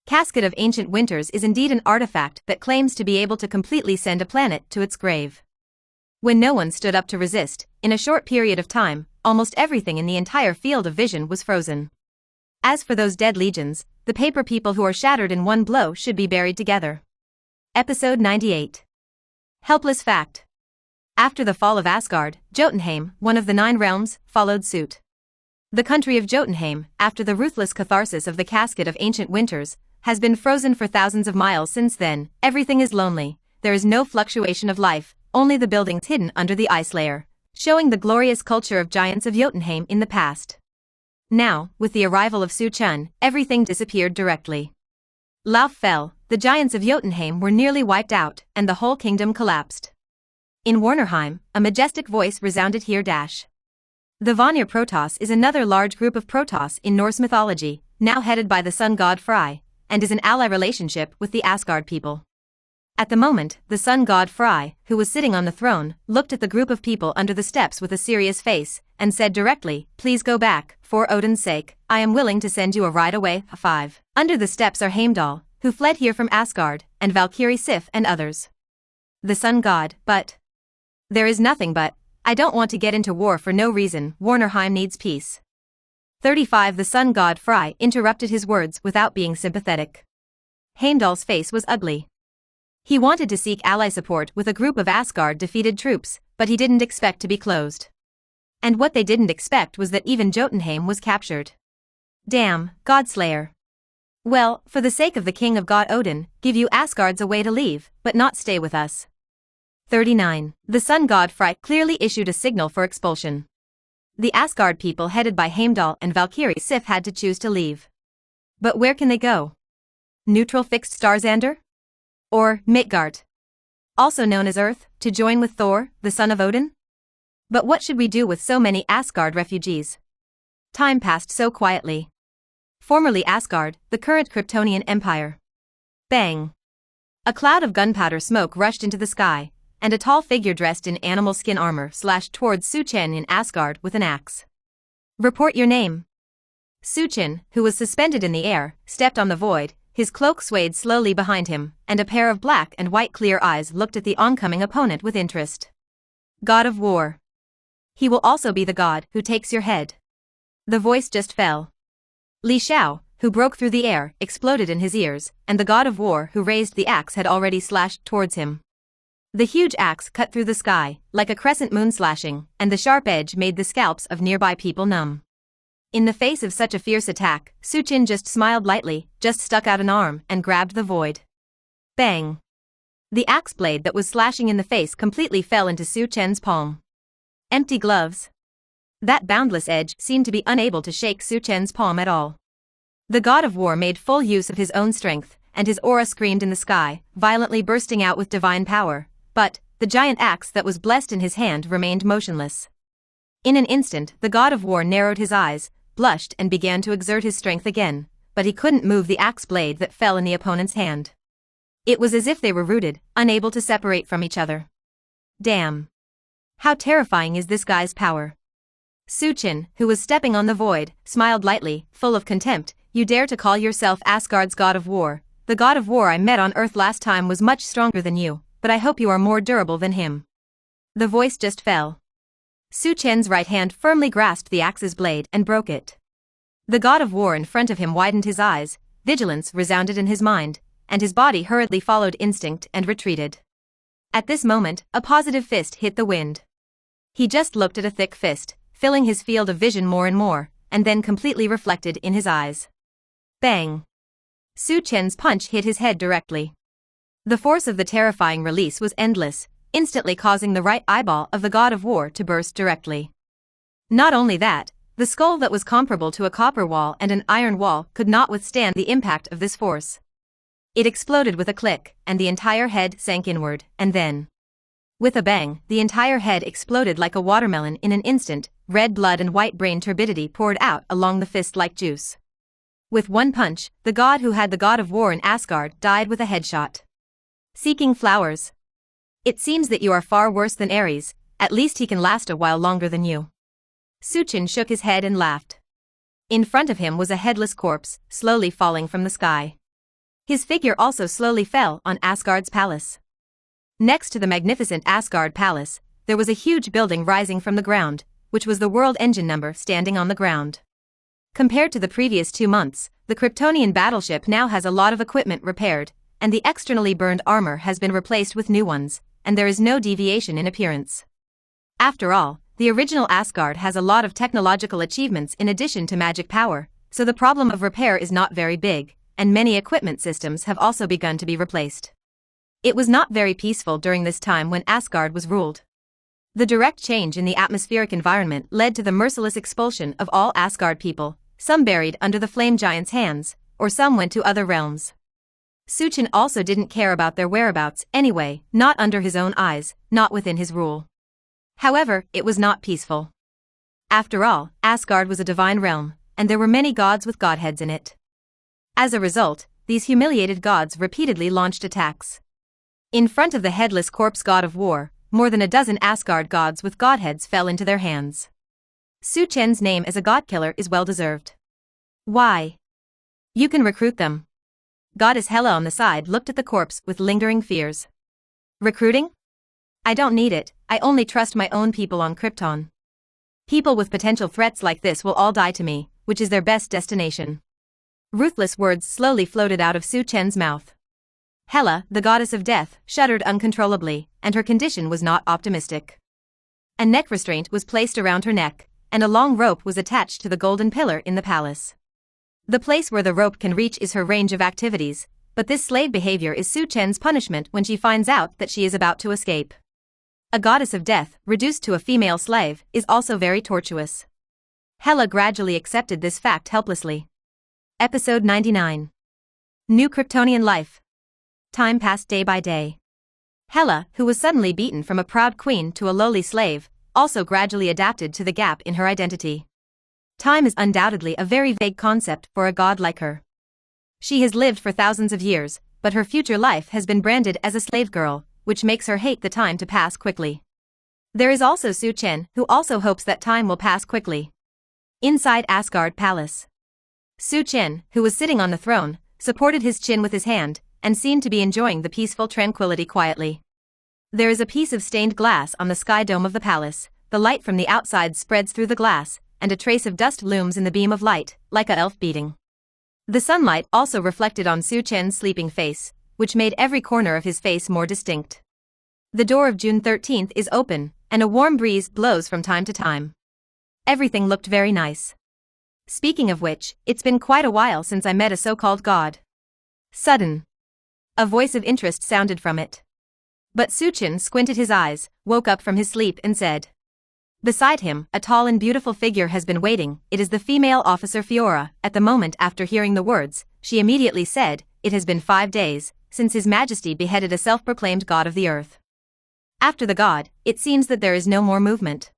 Speaker 1: Casket of Ancient Winters is indeed an artifact that claims to be able to completely send a planet to its grave. When no one stood up to resist, in a short period of time, almost everything in the entire field of vision was frozen. As for those dead legions, the paper people who are shattered in one blow should be buried together. Episode 98. Helpless fact. After the fall of Asgard, Jotunheim, one of the 9 realms, followed suit. The country of Jotunheim, after the ruthless catharsis of the Casket of Ancient Winters, has been frozen for thousands of miles since then. Everything is lonely, there is no fluctuation of life, only the buildings hidden under the ice layer, showing the glorious culture of giants of Jotunheim in the past. Now, with the arrival of Su Chun, everything disappeared directly. Lauf fell, the giants of Jotunheim were nearly wiped out, and the whole kingdom collapsed. In Warnerheim, a majestic voice resounded here. The Vanir Protoss is another large group of Protoss in Norse mythology, now headed by the sun god Frey, and is an ally relationship with the Asgard people. At the moment, the sun god Frey, who was sitting on the throne, looked at the group of people under the steps with a serious face, and said directly, "Please go back, for Odin's sake, I am willing to send you a ride away." 5. Under the steps are Heimdall, who fled here from Asgard, and Valkyrie Sif and others. The sun god, but there is nothing but, I don't want to get into war for no reason, Warnerheim needs peace. 35. The sun god Frey interrupted his words without being sympathetic. Heimdall's face was ugly. He wanted to seek ally support with a group of Asgard defeated troops, but he didn't expect to be closed. And what they didn't expect was that even Jotunheim was captured. Damn, Godslayer. Well, for the sake of the king of God Odin, give you Asgards a way to leave, but not stay with us. 39. The sun god Frey clearly issued a signal for expulsion. The Asgard people headed by Heimdall and Valkyrie Sif had to choose to leave. But where can they go? Neutral fixed star Xander? Or Midgard, also known as Earth, to join with Thor, the son of Odin? But what should we do with so many Asgard refugees? Time passed so quietly. Formerly Asgard, the current Kryptonian Empire. Bang! A cloud of gunpowder smoke rushed into the sky, and a tall figure dressed in animal skin armor slashed towards Suchin in Asgard with an axe. Report your name. Suchin, who was suspended in the air, stepped on the void. His cloak swayed slowly behind him, and a pair of black and white clear eyes looked at the oncoming opponent with interest. God of War. He will also be the god who takes your head. The voice just fell. Li Shao, who broke through the air, exploded in his ears, and the god of war who raised the axe had already slashed towards him. The huge axe cut through the sky, like a crescent moon slashing, and the sharp edge made the scalps of nearby people numb. In the face of such a fierce attack, Suchin just smiled lightly, just stuck out an arm and grabbed the void. Bang! The axe blade that was slashing in the face completely fell into Suchin's palm. Empty gloves. That boundless edge seemed to be unable to shake Suchin's palm at all. The god of war made full use of his own strength, and his aura screamed in the sky, violently bursting out with divine power, but the giant axe that was blessed in his hand remained motionless. In an instant, the god of war narrowed his eyes, blushed and began to exert his strength again, but he couldn't move the axe blade that fell in the opponent's hand. It was as if they were rooted, unable to separate from each other. Damn! How terrifying is this guy's power? Suchin, who was stepping on the void, smiled lightly, full of contempt. You dare to call yourself Asgard's god of war? The god of war I met on Earth last time was much stronger than you, but I hope you are more durable than him. The voice just fell. Suchin's right hand firmly grasped the axe's blade and broke it. The god of war in front of him widened his eyes, vigilance resounded in his mind, and his body hurriedly followed instinct and retreated. At this moment, a positive fist hit the wind. He just looked at a thick fist, filling his field of vision more and more, and then completely reflected in his eyes. Bang! Suchin's punch hit his head directly. The force of the terrifying release was endless, instantly causing the right eyeball of the god of war to burst directly. Not only that, the skull that was comparable to a copper wall and an iron wall could not withstand the impact of this force. It exploded with a click, and the entire head sank inward, and then With a bang, the entire head exploded like a watermelon in an instant, red blood and white brain turbidity poured out along the fist like juice. With one punch, the god who had the god of war in Asgard died with a headshot. Seeking flowers. It seems that you are far worse than Ares, at least he can last a while longer than you. Suchin shook his head and laughed. In front of him was a headless corpse, slowly falling from the sky. His figure also slowly fell on Asgard's palace. Next to the magnificent Asgard palace, there was a huge building rising from the ground, which was the world engine number standing on the ground. Compared to the previous 2 months, the Kryptonian battleship now has a lot of equipment repaired, and the externally burned armor has been replaced with new ones, and there is no deviation in appearance. After all, the original Asgard has a lot of technological achievements in addition to magic power, so the problem of repair is not very big, and many equipment systems have also begun to be replaced. It was not very peaceful during this time when Asgard was ruled. The direct change in the atmospheric environment led to the merciless expulsion of all Asgard people, some buried under the flame giant's hands, or some went to other realms. Suchin also didn't care about their whereabouts anyway, not under his own eyes, not within his rule. However, it was not peaceful. After all, Asgard was a divine realm, and there were many gods with godheads in it. As a result, these humiliated gods repeatedly launched attacks. In front of the headless corpse god of war, more than a dozen Asgard gods with godheads fell into their hands. Suchen's name as a godkiller is well deserved. Why? You can recruit them. Goddess Hela on the side looked at the corpse with lingering fears. Recruiting? I don't need it, I only trust my own people on Krypton. People with potential threats like this will all die to me, which is their best destination. Ruthless words slowly floated out of Suchen's mouth. Hela, the goddess of death, shuddered uncontrollably, and her condition was not optimistic. A neck restraint was placed around her neck, and a long rope was attached to the golden pillar in the palace. The place where the rope can reach is her range of activities, but this slave behavior is Suchen's punishment when she finds out that she is about to escape. A goddess of death, reduced to a female slave, is also very tortuous. Hela gradually accepted this fact helplessly. Episode 99. New Kryptonian Life. Time passed day by day. Hela, who was suddenly beaten from a proud queen to a lowly slave, also gradually adapted to the gap in her identity. Time is undoubtedly a very vague concept for a god like her. She has lived for thousands of years, but her future life has been branded as a slave girl, which makes her hate the time to pass quickly. There is also Suchen, who also hopes that time will pass quickly. Inside Asgard Palace. Suchen, who was sitting on the throne, supported his chin with his hand, and seemed to be enjoying the peaceful tranquility quietly. There is a piece of stained glass on the sky dome of the palace, the light from the outside spreads through the glass, and a trace of dust looms in the beam of light, like a elf beating. The sunlight also reflected on Suchen's sleeping face, which made every corner of his face more distinct. The door of June 13th is open, and a warm breeze blows from time to time. Everything looked very nice. Speaking of which, it's been quite a while since I met a so-called god. Sudden. A voice of interest sounded from it. But Suchen squinted his eyes, woke up from his sleep and said. Beside him, a tall and beautiful figure has been waiting. It is the female officer Fiora. At the moment after hearing the words, she immediately said, "It has been 5 days since His Majesty beheaded a self-proclaimed god of the earth." After the god, it seems that there is no more movement.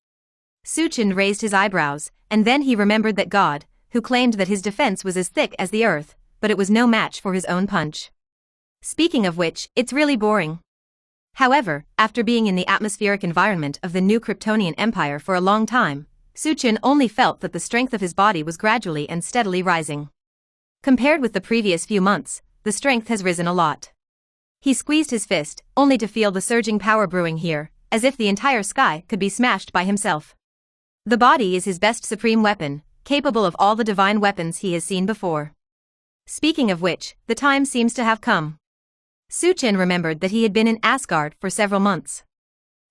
Speaker 1: Suchen raised his eyebrows, and then he remembered that God, who claimed that his defense was as thick as the earth, but it was no match for his own punch. Speaking of which, it's really boring. However, after being in the atmospheric environment of the new Kryptonian Empire for a long time, Suchen only felt that the strength of his body was gradually and steadily rising. Compared with the previous few months, the strength has risen a lot. He squeezed his fist, only to feel the surging power brewing here, as if the entire sky could be smashed by himself. The body is his best supreme weapon, capable of all the divine weapons he has seen before. Speaking of which, the time seems to have come. Suchen remembered that he had been in Asgard for several months.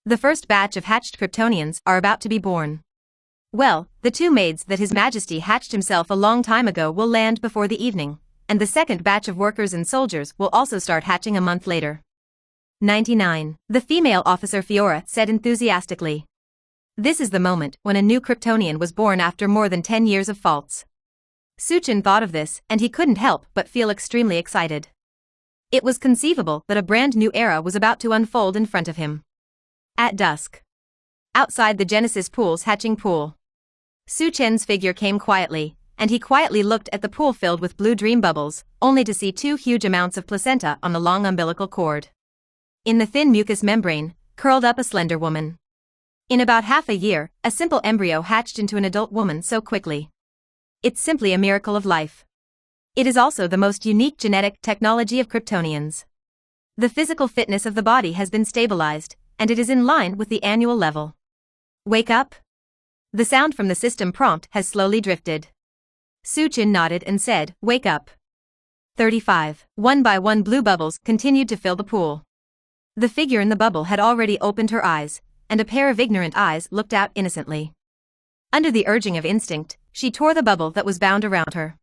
Speaker 1: The first batch of hatched Kryptonians are about to be born. Well, the 2 maids that His Majesty hatched himself a long time ago will land before the evening, and the second batch of workers and soldiers will also start hatching a month later. 99. The female officer Fiora said enthusiastically. This is the moment when a new Kryptonian was born after more than 10 years of faults. Suchen thought of this, and he couldn't help but feel extremely excited. It was conceivable that a brand new era was about to unfold in front of him. At dusk. Outside the Genesis pool's hatching pool. Su Chen's figure came quietly, and he quietly looked at the pool filled with blue dream bubbles, only to see 2 huge amounts of placenta on the long umbilical cord. In the thin mucous membrane, curled up a slender woman. In about half a year, a simple embryo hatched into an adult woman so quickly. It's simply a miracle of life. It is also the most unique genetic technology of Kryptonians. The physical fitness of the body has been stabilized, and it is in line with the annual level. Wake up? The sound from the system prompt has slowly drifted. Su Chen nodded and said, "Wake up." 35. One by one blue bubbles continued to fill the pool. The figure in the bubble had already opened her eyes, and a pair of ignorant eyes looked out innocently. Under the urging of instinct, she tore the bubble that was bound around her.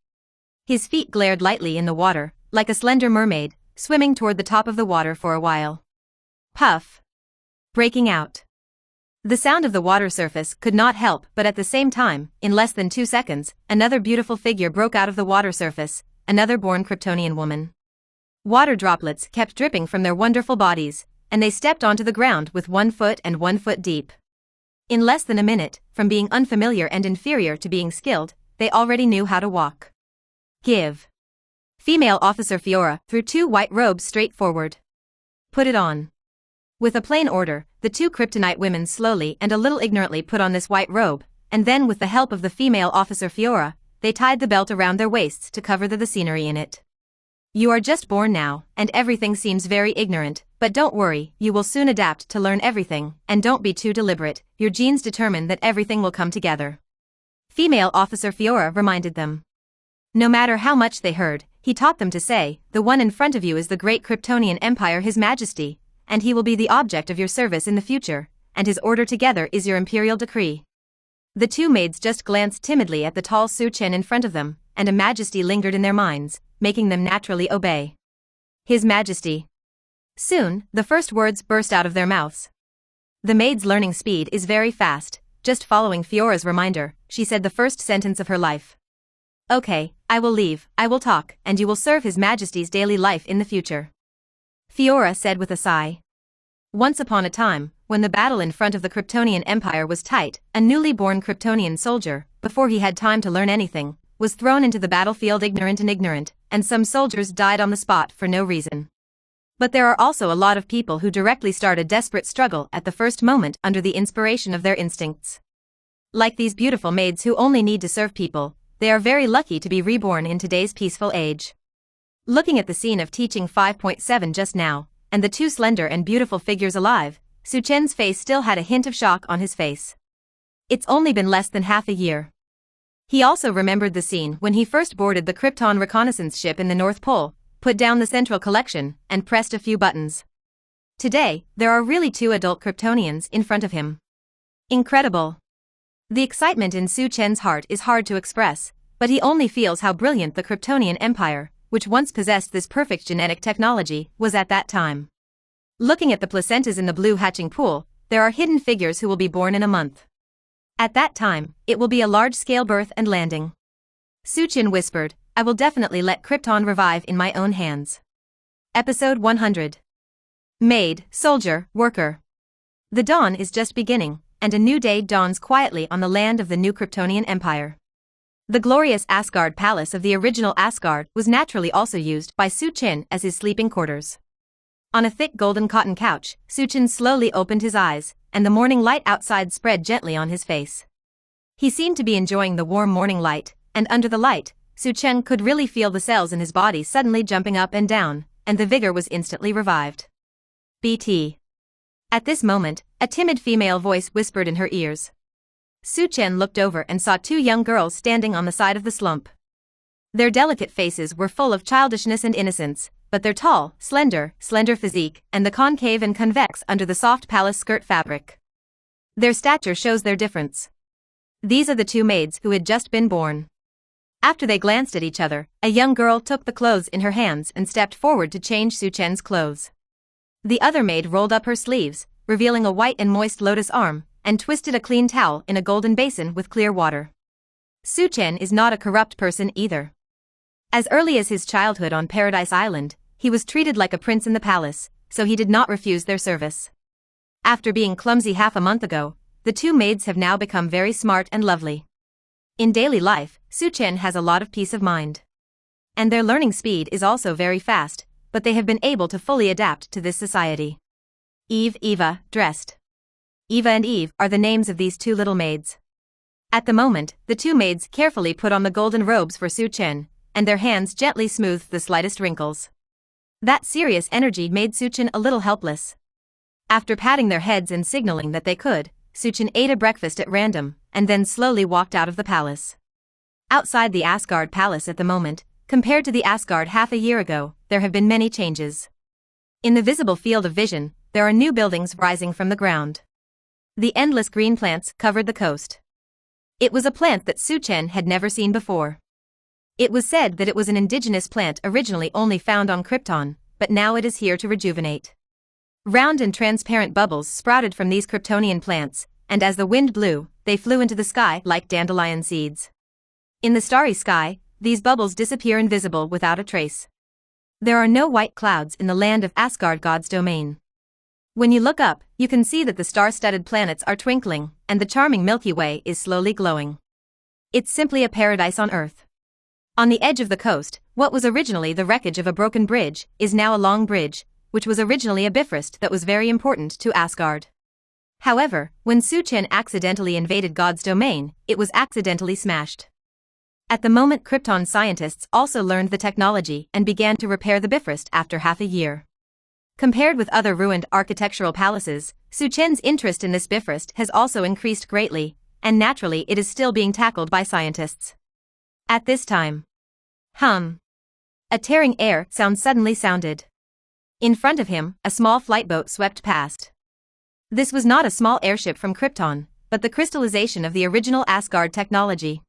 Speaker 1: His feet glared lightly in the water, like a slender mermaid, swimming toward the top of the water for a while. Puff. Breaking out. The sound of the water surface could not help but at the same time, in less than 2 seconds, another beautiful figure broke out of the water surface, another born Kryptonian woman. Water droplets kept dripping from their wonderful bodies, and they stepped onto the ground with 1 foot and 1 foot deep. In less than a minute, from being unfamiliar and inferior to being skilled, they already knew how to walk. Give. Female Officer Fiora threw 2 white robes straight forward. Put it on. With a plain order, the 2 Kryptonite women slowly and a little ignorantly put on this white robe, and then with the help of the female Officer Fiora, they tied the belt around their waists to cover the scenery in it. You are just born now, and everything seems very ignorant, but don't worry, you will soon adapt to learn everything, and don't be too deliberate, your genes determine that everything will come together. Female Officer Fiora reminded them. No matter how much they heard, he taught them to say, the one in front of you is the great Kryptonian Empire His Majesty, and he will be the object of your service in the future, and his order together is your imperial decree. The 2 maids just glanced timidly at the tall Su Chen in front of them, and a majesty lingered in their minds, making them naturally obey. His Majesty. Soon, the first words burst out of their mouths. The maid's learning speed is very fast, just following Fiora's reminder, she said the first sentence of her life. Okay, I will leave, I will talk, and you will serve His Majesty's daily life in the future. Fiora said with a sigh. Once upon a time, when the battle in front of the Kryptonian Empire was tight, a newly born Kryptonian soldier, before he had time to learn anything, was thrown into the battlefield ignorant, and some soldiers died on the spot for no reason. But there are also a lot of people who directly start a desperate struggle at the first moment under the inspiration of their instincts. Like these beautiful maids who only need to serve people, they are very lucky to be reborn in today's peaceful age. Looking at the scene of Teaching 5.7 just now, and the 2 slender and beautiful figures alive, Su Chen's face still had a hint of shock on his face. It's only been less than half a year. He also remembered the scene when he first boarded the Krypton reconnaissance ship in the North Pole, put down the central collection, and pressed a few buttons. Today, there are really 2 adult Kryptonians in front of him. Incredible. The excitement in Su Chen's heart is hard to express, but he only feels how brilliant the Kryptonian Empire, which once possessed this perfect genetic technology, was at that time. Looking at the placentas in the blue hatching pool, there are hidden figures who will be born in a month. At that time, it will be a large-scale birth and landing. Su Chen whispered, I will definitely let Krypton revive in my own hands. Episode 100. Maid, Soldier, Worker. The dawn is just beginning, and a new day dawns quietly on the land of the new Kryptonian Empire. The glorious Asgard palace of the original Asgard was naturally also used by Su Chen as his sleeping quarters. On a thick golden cotton couch, Su Chen slowly opened his eyes, and the morning light outside spread gently on his face. He seemed to be enjoying the warm morning light, and under the light, Su Chen could really feel the cells in his body suddenly jumping up and down, and the vigor was instantly revived. BT. At this moment, a timid female voice whispered in her ears. Su Chen looked over and saw 2 young girls standing on the side of the slump. Their delicate faces were full of childishness and innocence, but their tall, slender physique, and the concave and convex under the soft palace skirt fabric. Their stature shows their difference. These are the 2 maids who had just been born. After they glanced at each other, a young girl took the clothes in her hands and stepped forward to change Su Chen's clothes. The other maid rolled up her sleeves, revealing a white and moist lotus arm, and twisted a clean towel in a golden basin with clear water. Su Chen is not a corrupt person either. As early as his childhood on Paradise Island, he was treated like a prince in the palace, so he did not refuse their service. After being clumsy half a month ago, the two maids have now become very smart and lovely. In daily life, Su-Chen has a lot of peace of mind. And their learning speed is also very fast, but they have been able to fully adapt to this society. Eva, dressed. Eva and Eve are the names of these two little maids. At the moment, the two maids carefully put on the golden robes for Su-Chen, and their hands gently smoothed the slightest wrinkles. That serious energy made Su-Chen a little helpless. After patting their heads and signaling that they could, Su-Chen ate a breakfast at random, and then slowly walked out of the palace. Outside the Asgard palace at the moment, compared to the Asgard half a year ago, there have been many changes. In the visible field of vision, there are new buildings rising from the ground. The endless green plants covered the coast. It was a plant that Su-Chen had never seen before. It was said that it was an indigenous plant originally only found on Krypton, but now it is here to rejuvenate. Round and transparent bubbles sprouted from these Kryptonian plants, and as the wind blew, they flew into the sky like dandelion seeds. In the starry sky, these bubbles disappear invisible without a trace. There are no white clouds in the land of Asgard God's domain. When you look up, you can see that the star-studded planets are twinkling, and the charming Milky Way is slowly glowing. It's simply a paradise on Earth. On the edge of the coast, what was originally the wreckage of a broken bridge is now a long bridge, which was originally a bifrost that was very important to Asgard. However, when Su-Chen accidentally invaded God's domain, it was accidentally smashed. At the moment, Krypton scientists also learned the technology and began to repair the bifrost after half a year. Compared with other ruined architectural palaces, Su-Chen's interest in this bifrost has also increased greatly, and naturally it is still being tackled by scientists. At this time, a tearing air sound suddenly sounded. In front of him, a small flight boat swept past. This was not a small airship from Krypton, but the crystallization of the original Asgard technology.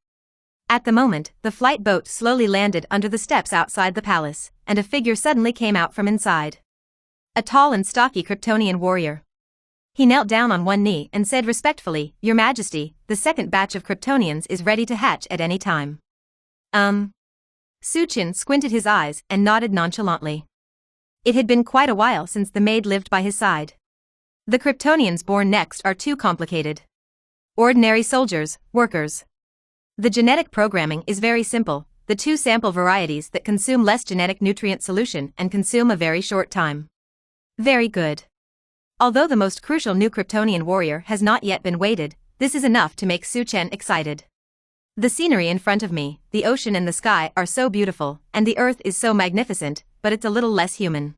Speaker 1: At the moment, the flight boat slowly landed under the steps outside the palace, and a figure suddenly came out from inside. A tall and stocky Kryptonian warrior. He knelt down on one knee and said respectfully, "Your Majesty, the second batch of Kryptonians is ready to hatch at any time." Su-Chen squinted his eyes and nodded nonchalantly. It had been quite a while since the maid lived by his side. The Kryptonians born next are too complicated. Ordinary soldiers, workers. The genetic programming is very simple, the two sample varieties that consume less genetic nutrient solution and consume a very short time. Very good. Although the most crucial new Kryptonian warrior has not yet been weighted, this is enough to make Su-Chen excited. The scenery in front of me, the ocean and the sky are so beautiful, and the earth is so magnificent, but it's a little less human.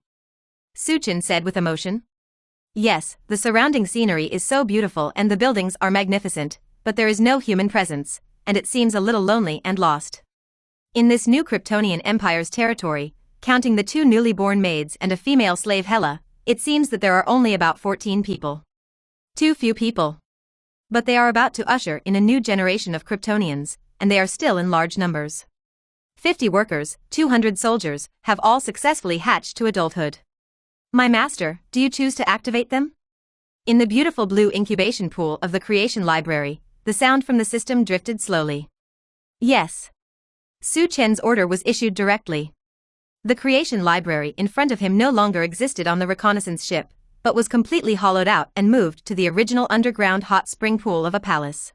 Speaker 1: Su-Chen said with emotion. Yes, the surrounding scenery is so beautiful and the buildings are magnificent, but there is no human presence, and it seems a little lonely and lost. In this new Kryptonian Empire's territory, counting the two newly born maids and a female slave Hela, it seems that there are only about 14 people. Too few people. But they are about to usher in a new generation of Kryptonians, and they are still in large numbers. 50 workers, 200 soldiers, have all successfully hatched to adulthood. My master, do you choose to activate them? In the beautiful blue incubation pool of the creation library, the sound from the system drifted slowly. Yes. Su-Chen's order was issued directly. The creation library in front of him no longer existed on the reconnaissance ship, but was completely hollowed out and moved to the original underground hot spring pool of a palace.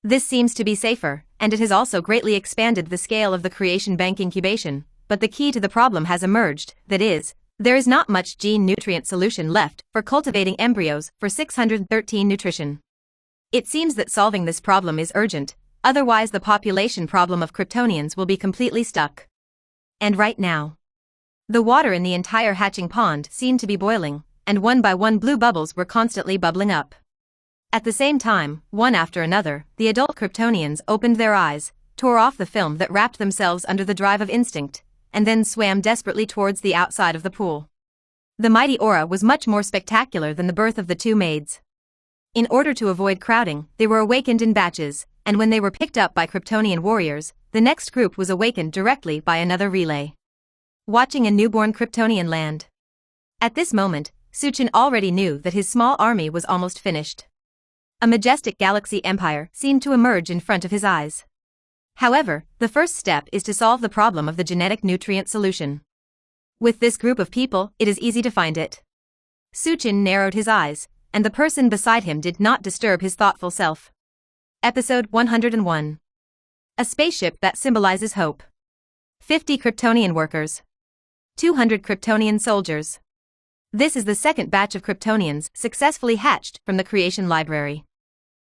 Speaker 1: This seems to be safer, and it has also greatly expanded the scale of the creation bank incubation, but the key to the problem has emerged, that is, there is not much gene nutrient solution left for cultivating embryos for 613 nutrition. It seems that solving this problem is urgent, otherwise the population problem of Kryptonians will be completely stuck. And right now, the water in the entire hatching pond seemed to be boiling, and one by one blue bubbles were constantly bubbling up. At the same time, one after another, the adult Kryptonians opened their eyes, tore off the film that wrapped themselves under the drive of instinct, and then swam desperately towards the outside of the pool. The mighty aura was much more spectacular than the birth of the two maids. In order to avoid crowding, they were awakened in batches, and when they were picked up by Kryptonian warriors, the next group was awakened directly by another relay. Watching a newborn Kryptonian land. At this moment, Su-Chen already knew that his small army was almost finished. A majestic galaxy empire seemed to emerge in front of his eyes. However, the first step is to solve the problem of the genetic nutrient solution. With this group of people, it is easy to find it. Su-Chen narrowed his eyes, and the person beside him did not disturb his thoughtful self. Episode 101. A spaceship that symbolizes hope. 50 Kryptonian workers. 200 Kryptonian soldiers. This is the second batch of Kryptonians successfully hatched from the creation library.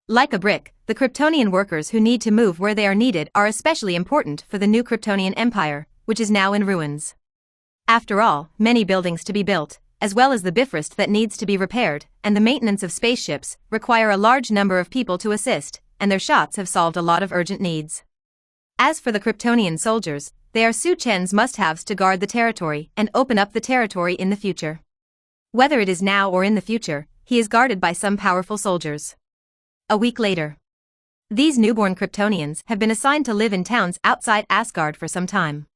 Speaker 1: Like a brick, the Kryptonian workers who need to move where they are needed are especially important for the new Kryptonian Empire, which is now in ruins. After all, many buildings to be built, as well as the Bifrost that needs to be repaired, and the maintenance of spaceships, require a large number of people to assist, and their shots have solved a lot of urgent needs. As for the Kryptonian soldiers, they are Su Chen's must-haves to guard the territory and open up the territory in the future. Whether it is now or in the future, he is guarded by some powerful soldiers. A week later. These newborn Kryptonians have been assigned to live in towns outside Asgard for some time.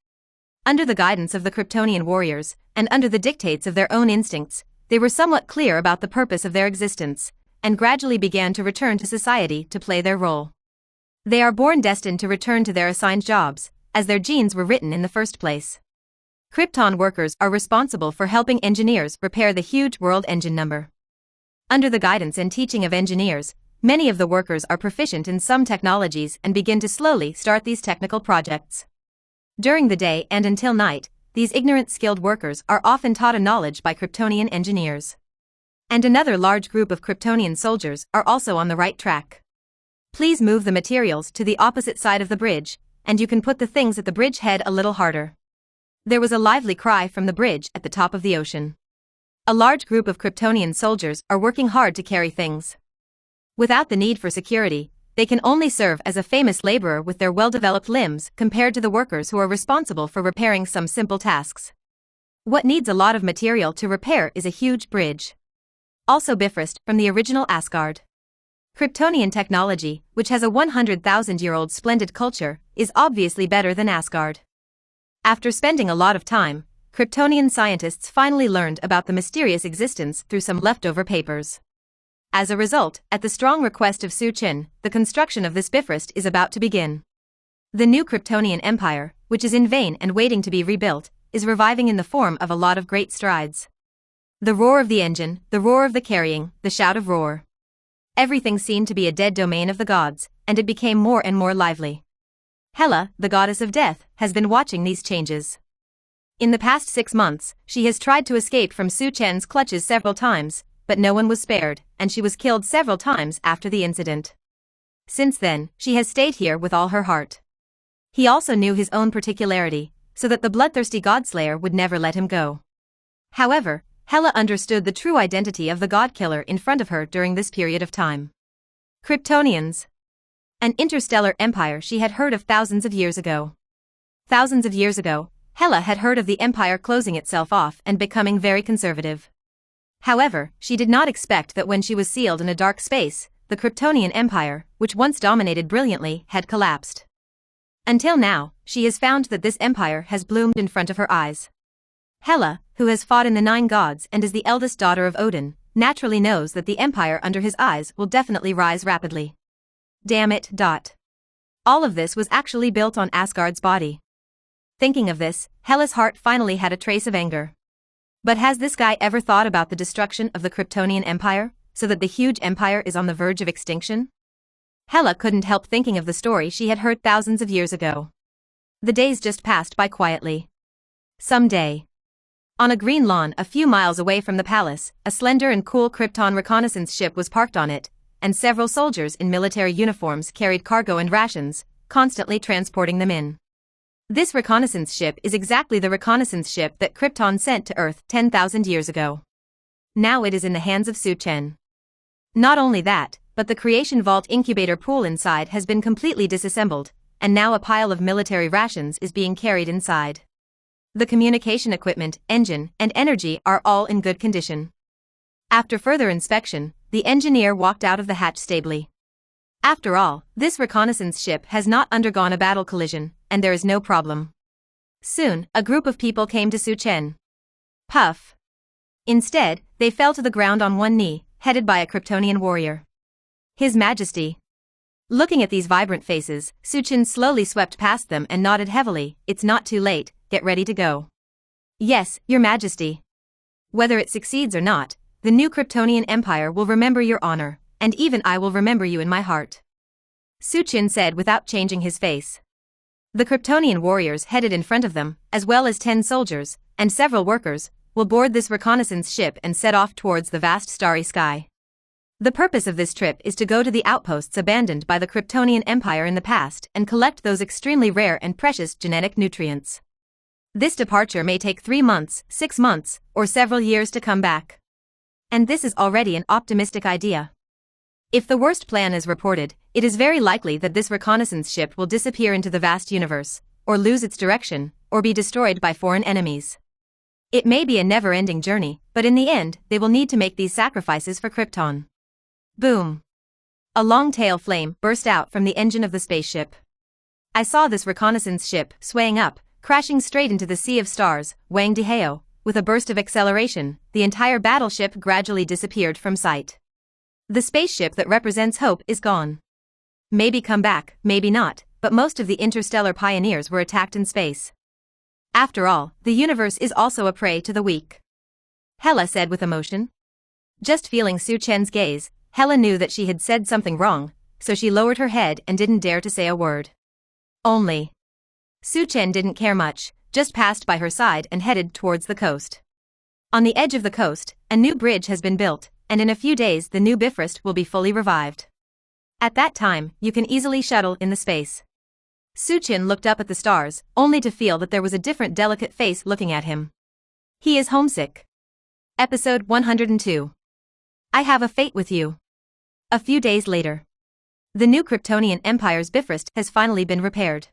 Speaker 1: Under the guidance of the Kryptonian warriors, and under the dictates of their own instincts, they were somewhat clear about the purpose of their existence, and gradually began to return to society to play their role. They are born destined to return to their assigned jobs, as their genes were written in the first place. Krypton workers are responsible for helping engineers repair the huge world engine number. Under the guidance and teaching of engineers, many of the workers are proficient in some technologies and begin to slowly start these technical projects. During the day and until night, these ignorant skilled workers are often taught a knowledge by Kryptonian engineers. And another large group of Kryptonian soldiers are also on the right track. Please move the materials to the opposite side of the bridge, and you can put the things at the bridge head a little harder. There was a lively cry from the bridge at the top of the ocean. A large group of Kryptonian soldiers are working hard to carry things. Without the need for security, they can only serve as a famous laborer with their well-developed limbs compared to the workers who are responsible for repairing some simple tasks. What needs a lot of material to repair is a huge bridge. Also Bifrost from the original Asgard. Kryptonian technology, which has a 100,000-year-old splendid culture, is obviously better than Asgard. After spending a lot of time, Kryptonian scientists finally learned about the mysterious existence through some leftover papers. As a result, at the strong request of Su Chen, the construction of this Bifrost is about to begin. The new Kryptonian Empire, which is in vain and waiting to be rebuilt, is reviving in the form of a lot of great strides. The roar of the engine, the roar of the carrying, the shout of roar. Everything seemed to be a dead domain of the gods, and it became more and more lively. Hela, the goddess of death, has been watching these changes. In the past 6 months, she has tried to escape from Su Chen's clutches several times, but no one was spared, and she was killed several times after the incident. Since then, she has stayed here with all her heart. He also knew his own particularity, so that the bloodthirsty godslayer would never let him go. However, Hela understood the true identity of the god-killer in front of her during this period of time. Kryptonians. An interstellar empire she had heard of thousands of years ago. Thousands of years ago, Hela had heard of the empire closing itself off and becoming very conservative. However, she did not expect that when she was sealed in a dark space, the Kryptonian Empire, which once dominated brilliantly, had collapsed. Until now, she has found that this empire has bloomed in front of her eyes. Hela, who has fought in the 9 gods and is the eldest daughter of Odin, naturally knows that the empire under his eyes will definitely rise rapidly. Damn it. All of this was actually built on Asgard's body. Thinking of this, Hela's heart finally had a trace of anger. But has this guy ever thought about the destruction of the Kryptonian Empire, so that the huge empire is on the verge of extinction? Hela couldn't help thinking of the story she had heard thousands of years ago. The days just passed by quietly. Someday. On a green lawn a few miles away from the palace, a slender and cool Krypton reconnaissance ship was parked on it, and several soldiers in military uniforms carried cargo and rations, constantly transporting them in. This reconnaissance ship is exactly the reconnaissance ship that Krypton sent to Earth 10,000 years ago. Now it is in the hands of Su Chen. Not only that, but the Creation Vault incubator pool inside has been completely disassembled, and now a pile of military rations is being carried inside. The communication equipment, engine, and energy are all in good condition. After further inspection, the engineer walked out of the hatch stably. After all, this reconnaissance ship has not undergone a battle collision, and there is no problem. Soon, a group of people came to Su Chen. Puff. Instead, they fell to the ground on one knee, headed by a Kryptonian warrior. His Majesty. Looking at these vibrant faces, Su Chen slowly swept past them and nodded heavily. It's not too late, get ready to go. Yes, Your Majesty. Whether it succeeds or not, the new Kryptonian Empire will remember your honor, and even I will remember you in my heart. Suchin said without changing his face. The Kryptonian warriors headed in front of them, as well as 10 soldiers, and several workers, will board this reconnaissance ship and set off towards the vast starry sky. The purpose of this trip is to go to the outposts abandoned by the Kryptonian Empire in the past and collect those extremely rare and precious genetic nutrients. This departure may take 3 months, 6 months, or several years to come back. And this is already an optimistic idea. If the worst plan is reported, it is very likely that this reconnaissance ship will disappear into the vast universe, or lose its direction, or be destroyed by foreign enemies. It may be a never-ending journey, but in the end, they will need to make these sacrifices for Krypton. Boom! A long tail flame burst out from the engine of the spaceship. I saw this reconnaissance ship swaying up, crashing straight into the sea of stars, Wang Diheo. With a burst of acceleration, the entire battleship gradually disappeared from sight. The spaceship that represents hope is gone. Maybe come back, maybe not, but most of the interstellar pioneers were attacked in space. After all, the universe is also a prey to the weak. Hela said with emotion. Just feeling Su Chen's gaze, Hela knew that she had said something wrong, so she lowered her head and didn't dare to say a word. Only. Su Chen didn't care much, just passed by her side and headed towards the coast. On the edge of the coast, a new bridge has been built, and in a few days the new Bifrost will be fully revived. At that time, you can easily shuttle in the space. Suchin looked up at the stars, only to feel that there was a different delicate face looking at him. He is homesick. Episode 102. I have a fate with you. A few days later. The new Kryptonian Empire's Bifrost has finally been repaired.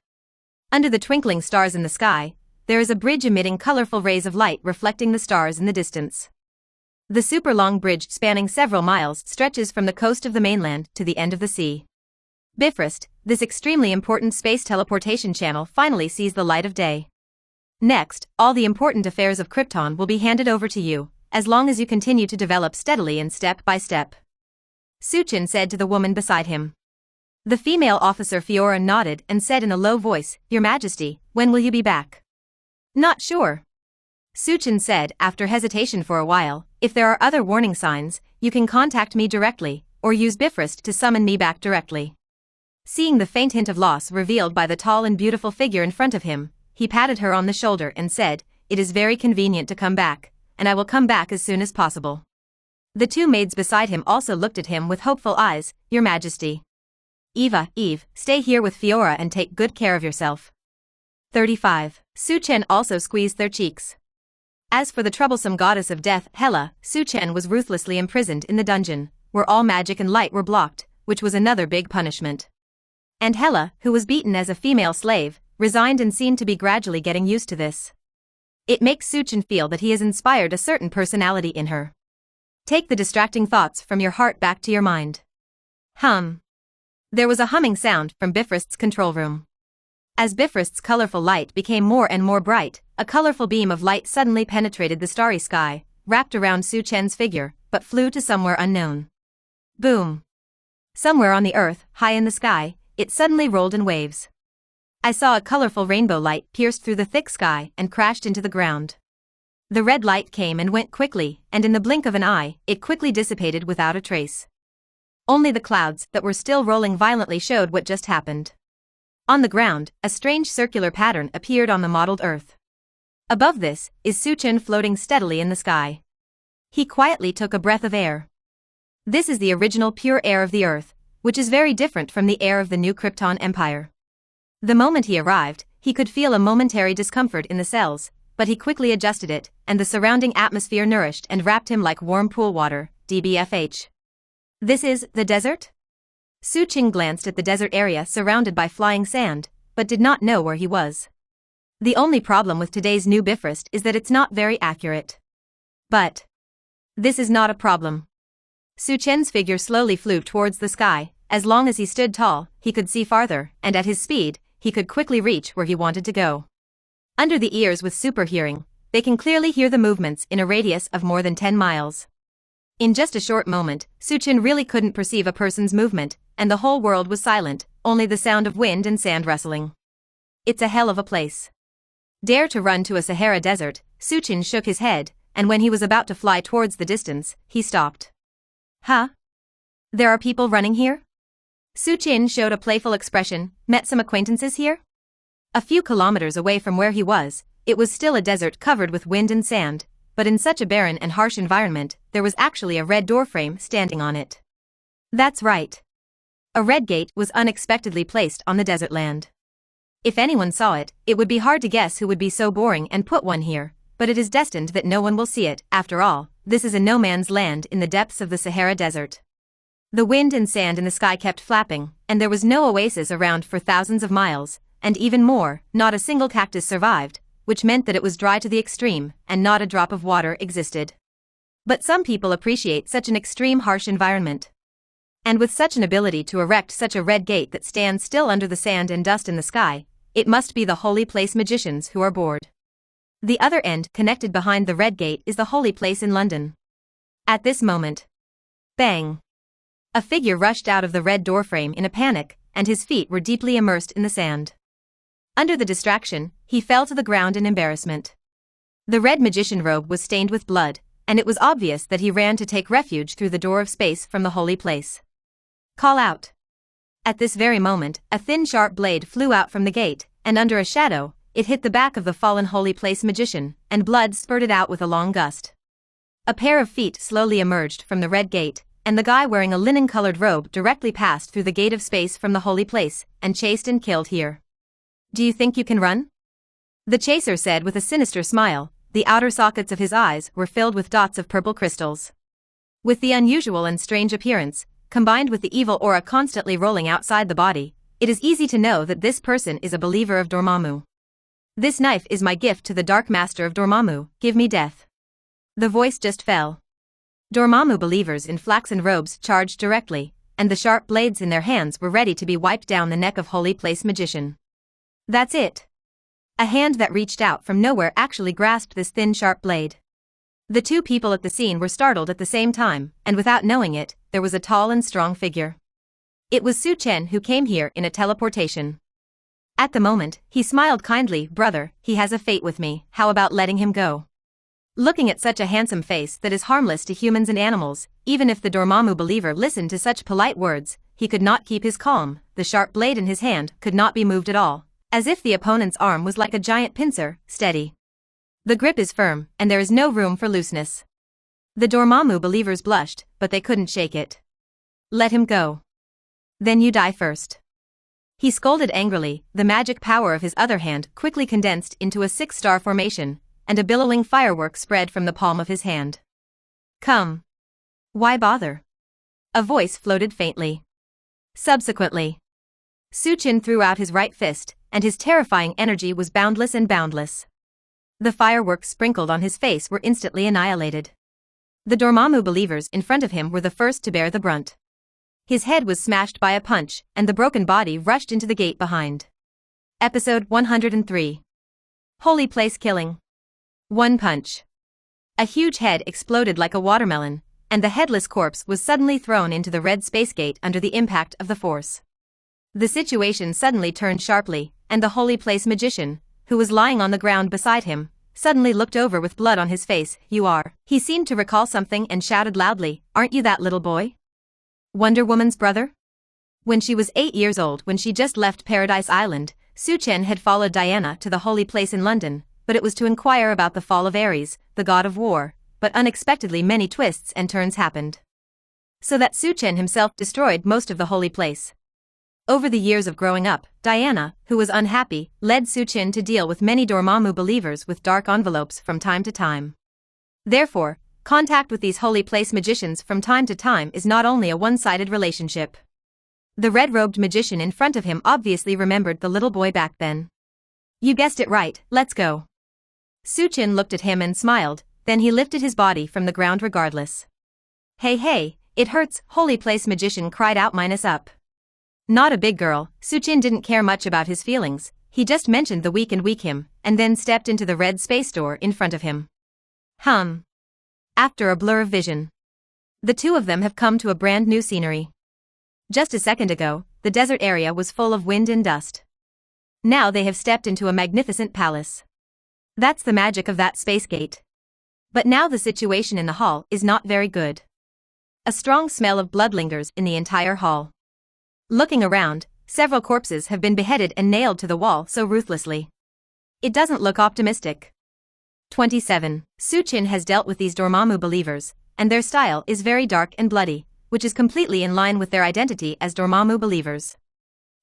Speaker 1: Under the twinkling stars in the sky, there is a bridge emitting colorful rays of light reflecting the stars in the distance. The super-long bridge spanning several miles stretches from the coast of the mainland to the end of the sea. Bifrost, this extremely important space teleportation channel, finally sees the light of day. Next, all the important affairs of Krypton will be handed over to you, as long as you continue to develop steadily and step by step. Suchin said to the woman beside him. The female officer Fiora nodded and said in a low voice, Your Majesty, when will you be back? Not sure. Suchin said after hesitation for a while, if there are other warning signs, you can contact me directly, or use Bifrost to summon me back directly. Seeing the faint hint of loss revealed by the tall and beautiful figure in front of him, he patted her on the shoulder and said, It is very convenient to come back, and I will come back as soon as possible. The 2 maids beside him also looked at him with hopeful eyes, Your Majesty. Eve, stay here with Fiora and take good care of yourself. 35. Su Chen also squeezed their cheeks. As for the troublesome goddess of death, Hela, Su Chen was ruthlessly imprisoned in the dungeon, where all magic and light were blocked, which was another big punishment. And Hela, who was beaten as a female slave, resigned and seemed to be gradually getting used to this. It makes Su Chen feel that he has inspired a certain personality in her. Take the distracting thoughts from your heart back to your mind. There was a humming sound from Bifrost's control room. As Bifrost's colorful light became more and more bright, a colorful beam of light suddenly penetrated the starry sky, wrapped around Su Chen's figure, but flew to somewhere unknown. Boom! Somewhere on the earth, high in the sky, it suddenly rolled in waves. I saw a colorful rainbow light pierced through the thick sky and crashed into the ground. The red light came and went quickly, and in the blink of an eye, it quickly dissipated without a trace. Only the clouds that were still rolling violently showed what just happened. On the ground, a strange circular pattern appeared on the mottled earth. Above this, is Su Chen floating steadily in the sky. He quietly took a breath of air. This is the original pure air of the earth, which is very different from the air of the new Krypton Empire. The moment he arrived, he could feel a momentary discomfort in the cells, but he quickly adjusted it, and the surrounding atmosphere nourished and wrapped him like warm pool water, DBFH. This is the desert? Su Qing glanced at the desert area surrounded by flying sand, but did not know where he was. The only problem with today's new Bifrost is that it's not very accurate. But this is not a problem. Su Chen's figure slowly flew towards the sky. As long as he stood tall, he could see farther, and at his speed, he could quickly reach where he wanted to go. Under the ears with super hearing, they can clearly hear the movements in a radius of more than 10 miles. In just a short moment, Su Chen really couldn't perceive a person's movement, and the whole world was silent, only the sound of wind and sand rustling. It's a hell of a place. Dare to run to a Sahara desert, Su Chen shook his head, and when he was about to fly towards the distance, he stopped. Huh? There are people running here? Su-chin showed a playful expression. Met some acquaintances here? A few kilometers away from where he was, it was still a desert covered with wind and sand, but in such a barren and harsh environment, there was actually a red doorframe standing on it. That's right. A red gate was unexpectedly placed on the desert land. If anyone saw it, it would be hard to guess who would be so boring and put one here, but it is destined that no one will see it. After all, this is a no man's land in the depths of the Sahara Desert. The wind and sand in the sky kept flapping, and there was no oasis around for thousands of miles, and even more, not a single cactus survived, which meant that it was dry to the extreme, and not a drop of water existed. But some people appreciate such an extreme harsh environment. And with such an ability to erect such a red gate that stands still under the sand and dust in the sky, it must be the holy place magicians who are bored. The other end, connected behind the red gate, is the holy place in London. At this moment, bang! A figure rushed out of the red doorframe in a panic, and his feet were deeply immersed in the sand. Under the distraction, he fell to the ground in embarrassment. The red magician robe was stained with blood, and it was obvious that he ran to take refuge through the door of space from the holy place. Call out! At this very moment, a thin sharp blade flew out from the gate, and under a shadow, it hit the back of the fallen holy place magician, and blood spurted out with a long gust. A pair of feet slowly emerged from the red gate, and the guy wearing a linen-colored robe directly passed through the gate of space from the holy place, and chased and killed here. Do you think you can run? The chaser said with a sinister smile. The outer sockets of his eyes were filled with dots of purple crystals. With the unusual and strange appearance, combined with the evil aura constantly rolling outside the body, it is easy to know that this person is a believer of Dormammu. This knife is my gift to the Dark Master of Dormammu, give me death. The voice just fell. Dormammu believers in flaxen robes charged directly, and the sharp blades in their hands were ready to be wiped down the neck of holy place magician. That's it. A hand that reached out from nowhere actually grasped this thin sharp blade. The two people at the scene were startled at the same time, and without knowing it, there was a tall and strong figure. It was Su-chen who came here in a teleportation. At the moment, he smiled kindly. Brother, he has a fate with me, how about letting him go? Looking at such a handsome face that is harmless to humans and animals, even if the Dormammu believer listened to such polite words, he could not keep his calm. The sharp blade in his hand could not be moved at all, as if the opponent's arm was like a giant pincer, steady. The grip is firm, and there is no room for looseness. The Dormammu believers blushed, but they couldn't shake it. Let him go. Then you die first. He scolded angrily. The magic power of his other hand quickly condensed into a 6-star formation, and a billowing firework spread from the palm of his hand. Come. Why bother? A voice floated faintly. Subsequently, Su-chin threw out his right fist, and his terrifying energy was boundless and boundless. The fireworks sprinkled on his face were instantly annihilated. The Dormammu believers in front of him were the first to bear the brunt. His head was smashed by a punch, and the broken body rushed into the gate behind. Episode 103. Holy Place Killing. One punch. A huge head exploded like a watermelon, and the headless corpse was suddenly thrown into the red space gate under the impact of the force. The situation suddenly turned sharply, and the holy place magician, who was lying on the ground beside him, suddenly looked over with blood on his face. You are. He seemed to recall something and shouted loudly, aren't you that little boy? Wonder Woman's brother? When she was 8 years old, when she just left Paradise Island, Su-chen had followed Diana to the holy place in London, but it was to inquire about the fall of Ares, the god of war, but unexpectedly many twists and turns happened. So that Su-chen himself destroyed most of the holy place. Over the years of growing up, Diana, who was unhappy, led Su-chen to deal with many Dormammu believers with dark envelopes from time to time. Therefore, contact with these holy place magicians from time to time is not only a one-sided relationship. The red-robed magician in front of him obviously remembered the little boy back then. You guessed it right, let's go. Su-chen looked at him and smiled, then he lifted his body from the ground regardless. Hey, it hurts, holy place magician cried out. Minus up. Not a big girl, Su-chen didn't care much about his feelings, he just mentioned the weak him, and then stepped into the red space door in front of him. After a blur of vision. The two of them have come to a brand new scenery. Just a second ago, the desert area was full of wind and dust. Now they have stepped into a magnificent palace. That's the magic of that space gate. But now the situation in the hall is not very good. A strong smell of blood lingers in the entire hall. Looking around, several corpses have been beheaded and nailed to the wall so ruthlessly. It doesn't look optimistic. 27. Suchin has dealt with these Dormammu believers, and their style is very dark and bloody, which is completely in line with their identity as Dormammu believers.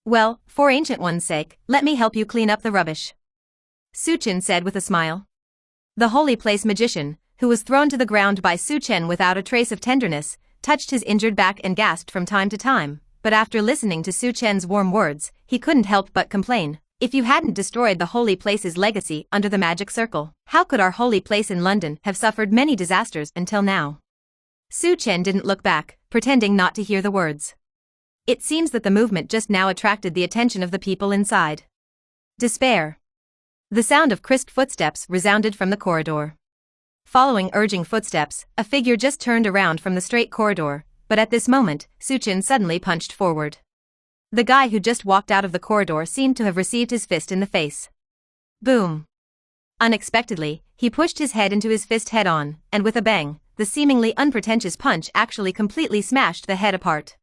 Speaker 1: Well, for Ancient One's sake, let me help you clean up the rubbish. Suchin said with a smile. The holy place magician, who was thrown to the ground by Suchen without a trace of tenderness, touched his injured back and gasped from time to time, but after listening to Suchen's warm words, he couldn't help but complain. If you hadn't destroyed the holy place's legacy under the magic circle, how could our holy place in London have suffered many disasters until now? Suchen didn't look back, pretending not to hear the words. It seems that the movement just now attracted the attention of the people inside. Despair. The sound of crisp footsteps resounded from the corridor. Following urging footsteps, a figure just turned around from the straight corridor, but at this moment, Suchin suddenly punched forward. The guy who just walked out of the corridor seemed to have received his fist in the face. Boom. Unexpectedly, he pushed his head into his fist head-on, and with a bang, the seemingly unpretentious punch actually completely smashed the head apart.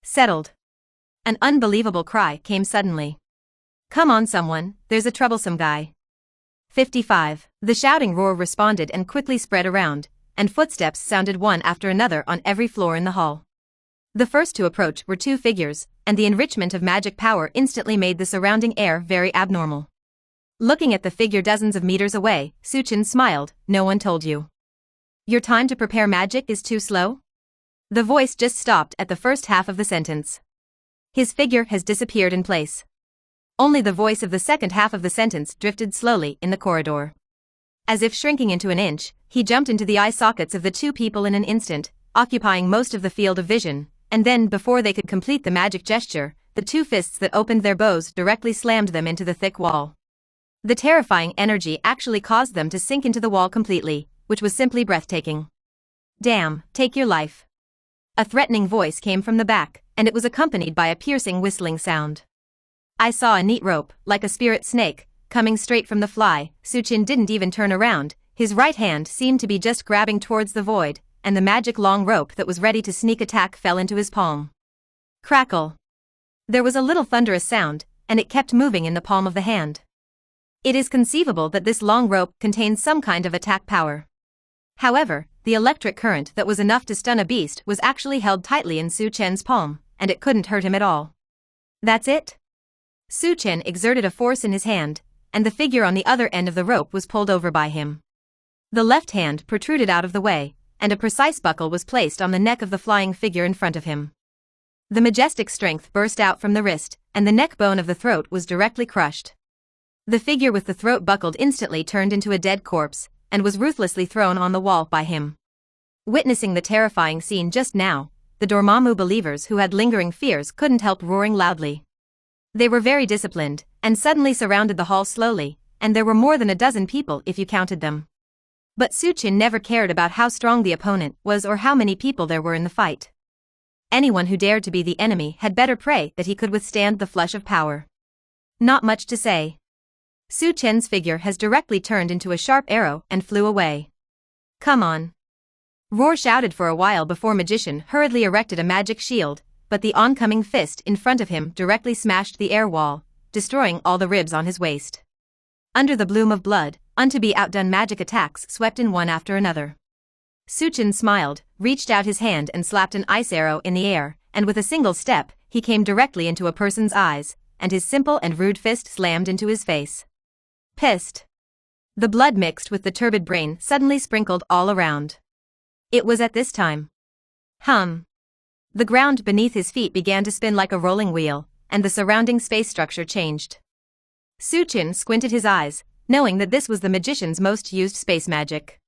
Speaker 1: Settled. An unbelievable cry came suddenly. Come on someone, there's a troublesome guy. 55. The shouting roar responded and quickly spread around, and footsteps sounded one after another on every floor in the hall. The first to approach were two figures, and the enrichment of magic power instantly made the surrounding air very abnormal. Looking at the figure dozens of meters away, Suchin smiled. No one told you. Your time to prepare magic is too slow? The voice just stopped at the first half of the sentence. His figure has disappeared in place. Only the voice of the second half of the sentence drifted slowly in the corridor. As if shrinking into an inch, he jumped into the eye sockets of the two people in an instant, occupying most of the field of vision, and then before they could complete the magic gesture, the two fists that opened their bows directly slammed them into the thick wall. The terrifying energy actually caused them to sink into the wall completely, which was simply breathtaking. Damn, take your life. A threatening voice came from the back, and it was accompanied by a piercing whistling sound. I saw a neat rope, like a spirit snake, coming straight from the fly. Suchin didn't even turn around, his right hand seemed to be just grabbing towards the void, and the magic long rope that was ready to sneak attack fell into his palm. Crackle. There was a little thunderous sound, and it kept moving in the palm of the hand. It is conceivable that this long rope contains some kind of attack power. However, the electric current that was enough to stun a beast was actually held tightly in Suchen's palm, and it couldn't hurt him at all. That's it? Suchen exerted a force in his hand, and the figure on the other end of the rope was pulled over by him. The left hand protruded out of the way, and a precise buckle was placed on the neck of the flying figure in front of him. The majestic strength burst out from the wrist, and the neck bone of the throat was directly crushed. The figure with the throat buckled instantly turned into a dead corpse, and was ruthlessly thrown on the wall by him. Witnessing the terrifying scene just now, the Dormammu believers who had lingering fears couldn't help roaring loudly. They were very disciplined, and suddenly surrounded the hall slowly, and there were more than a dozen people if you counted them. But Suchin never cared about how strong the opponent was or how many people there were in the fight. Anyone who dared to be the enemy had better pray that he could withstand the flush of power. Not much to say. Suchen's figure has directly turned into a sharp arrow and flew away. Come on. Roar shouted for a while before Magician hurriedly erected a magic shield, but the oncoming fist in front of him directly smashed the air wall, destroying all the ribs on his waist. Under the bloom of blood, to-be outdone magic attacks swept in one after another. Suchin smiled, reached out his hand and slapped an ice arrow in the air, and with a single step, he came directly into a person's eyes, and his simple and rude fist slammed into his face. Pissed. The blood mixed with the turbid brain suddenly sprinkled all around. It was at this time. The ground beneath his feet began to spin like a rolling wheel, and the surrounding space structure changed. Suchin squinted his eyes, knowing that this was the magician's most used space magic.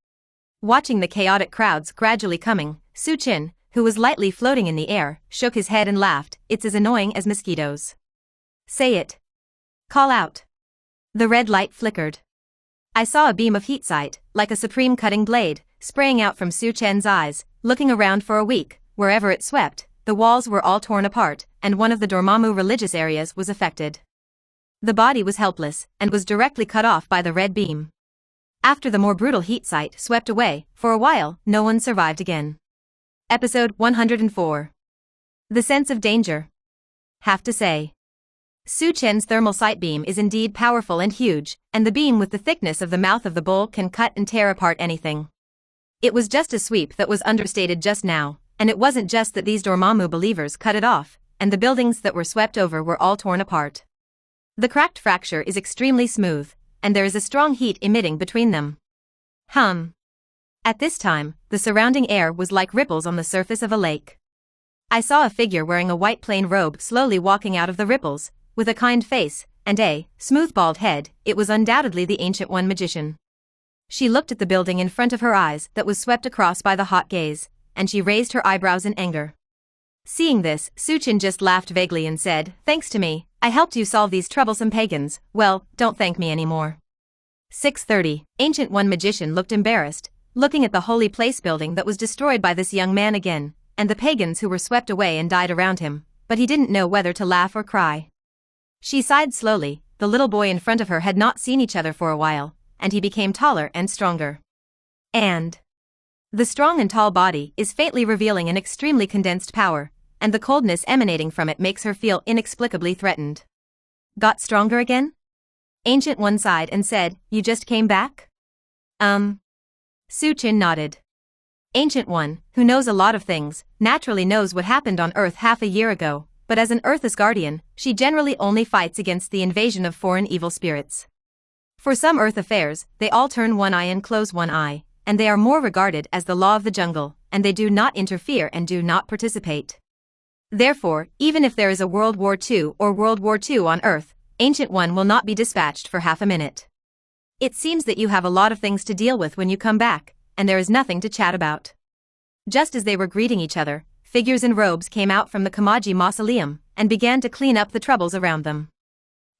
Speaker 1: Watching the chaotic crowds gradually coming, Suchin, who was lightly floating in the air, shook his head and laughed. It's as annoying as mosquitoes. Say it. Call out. The red light flickered. I saw a beam of heat sight, like a supreme cutting blade, spraying out from Suchen's eyes. Looking around for a week, wherever it swept, the walls were all torn apart, and one of the Dormammu religious areas was affected. The body was helpless, and was directly cut off by the red beam. After the more brutal heat sight swept away, for a while, no one survived again. Episode 104. The sense of danger. Have to say, Su Chen's thermal sight beam is indeed powerful and huge, and the beam with the thickness of the mouth of the bull can cut and tear apart anything. It was just a sweep that was understated just now, and it wasn't just that these Dormammu believers cut it off, and the buildings that were swept over were all torn apart. The cracked fracture is extremely smooth, and there is a strong heat emitting between them. At this time, the surrounding air was like ripples on the surface of a lake. I saw a figure wearing a white plain robe slowly walking out of the ripples, with a kind face, and a smooth bald head. It was undoubtedly the Ancient One magician. She looked at the building in front of her eyes that was swept across by the hot gaze, and she raised her eyebrows in anger. Seeing this, Su Chen just laughed vaguely and said, "Thanks to me, I helped you solve these troublesome pagans. Well, don't thank me anymore." 6:30. Ancient One magician looked embarrassed, looking at the holy place building that was destroyed by this young man again, and the pagans who were swept away and died around him, but he didn't know whether to laugh or cry. She sighed slowly. The little boy in front of her had not seen each other for a while, and he became taller and stronger. And the strong and tall body is faintly revealing an extremely condensed power, and the coldness emanating from it makes her feel inexplicably threatened. Got stronger again? Ancient One sighed and said, "You just came back?" Su Chen nodded. Ancient One, who knows a lot of things, naturally knows what happened on Earth half a year ago, but as an Earth Asgardian, she generally only fights against the invasion of foreign evil spirits. For some Earth affairs, they all turn one eye and close one eye, and they are more regarded as the law of the jungle, and they do not interfere and do not participate. Therefore, even if there is a World War II or World War II on Earth, Ancient One will not be dispatched for half a minute. It seems that you have a lot of things to deal with when you come back, and there is nothing to chat about. Just as they were greeting each other, figures in robes came out from the Kamaji mausoleum, and began to clean up the troubles around them.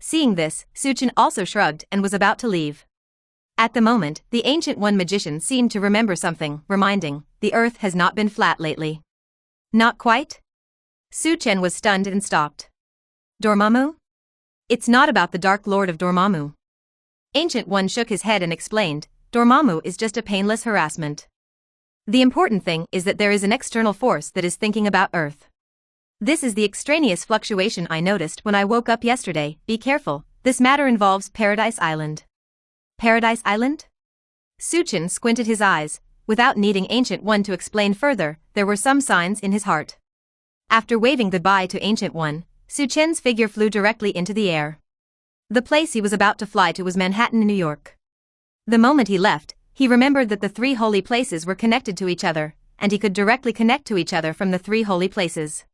Speaker 1: Seeing this, Su Chen also shrugged and was about to leave. At the moment, the Ancient One magician seemed to remember something, reminding, "The Earth has not been flat lately." "Not quite?" Su Chen was stunned and stopped. "Dormammu? It's not about the Dark Lord of Dormammu." Ancient One shook his head and explained, "Dormammu is just a painless harassment. The important thing is that there is an external force that is thinking about Earth. This is the extraneous fluctuation I noticed when I woke up yesterday. Be careful, this matter involves Paradise Island." Paradise Island? Su Chen squinted his eyes. Without needing Ancient One to explain further, there were some signs in his heart. After waving goodbye to Ancient One, Su Chen's figure flew directly into the air. The place he was about to fly to was Manhattan, New York. The moment he left, he remembered that the three holy places were connected to each other, and he could directly connect to each other from the three holy places.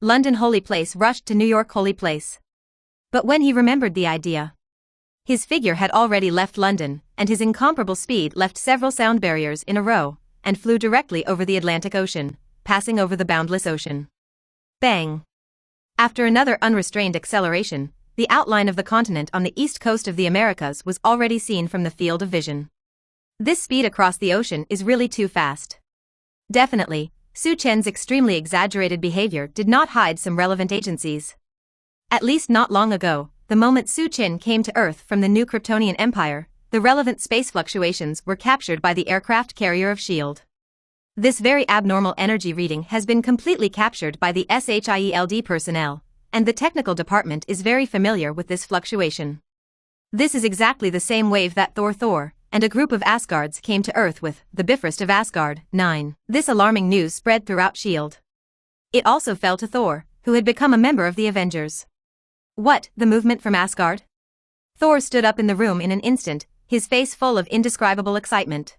Speaker 1: London Holy Place rushed to New York Holy Place. But when he remembered the idea, his figure had already left London, and his incomparable speed left several sound barriers in a row, and flew directly over the Atlantic Ocean, passing over the boundless ocean. Bang! After another unrestrained acceleration, the outline of the continent on the east coast of the Americas was already seen from the field of vision. This speed across the ocean is really too fast. Definitely, Su Chen's extremely exaggerated behavior did not hide some relevant agencies. At least not long ago, the moment Su Chen came to Earth from the new Kryptonian Empire, the relevant space fluctuations were captured by the aircraft carrier of S.H.I.E.L.D. This very abnormal energy reading has been completely captured by the SHIELD personnel, and the technical department is very familiar with this fluctuation. This is exactly the same wave that Thor and a group of Asgards came to Earth with, the Bifrost of Asgard. 9. This alarming news spread throughout S.H.I.E.L.D. It also fell to Thor, who had become a member of the Avengers. What, the movement from Asgard? Thor stood up in the room in an instant, his face full of indescribable excitement.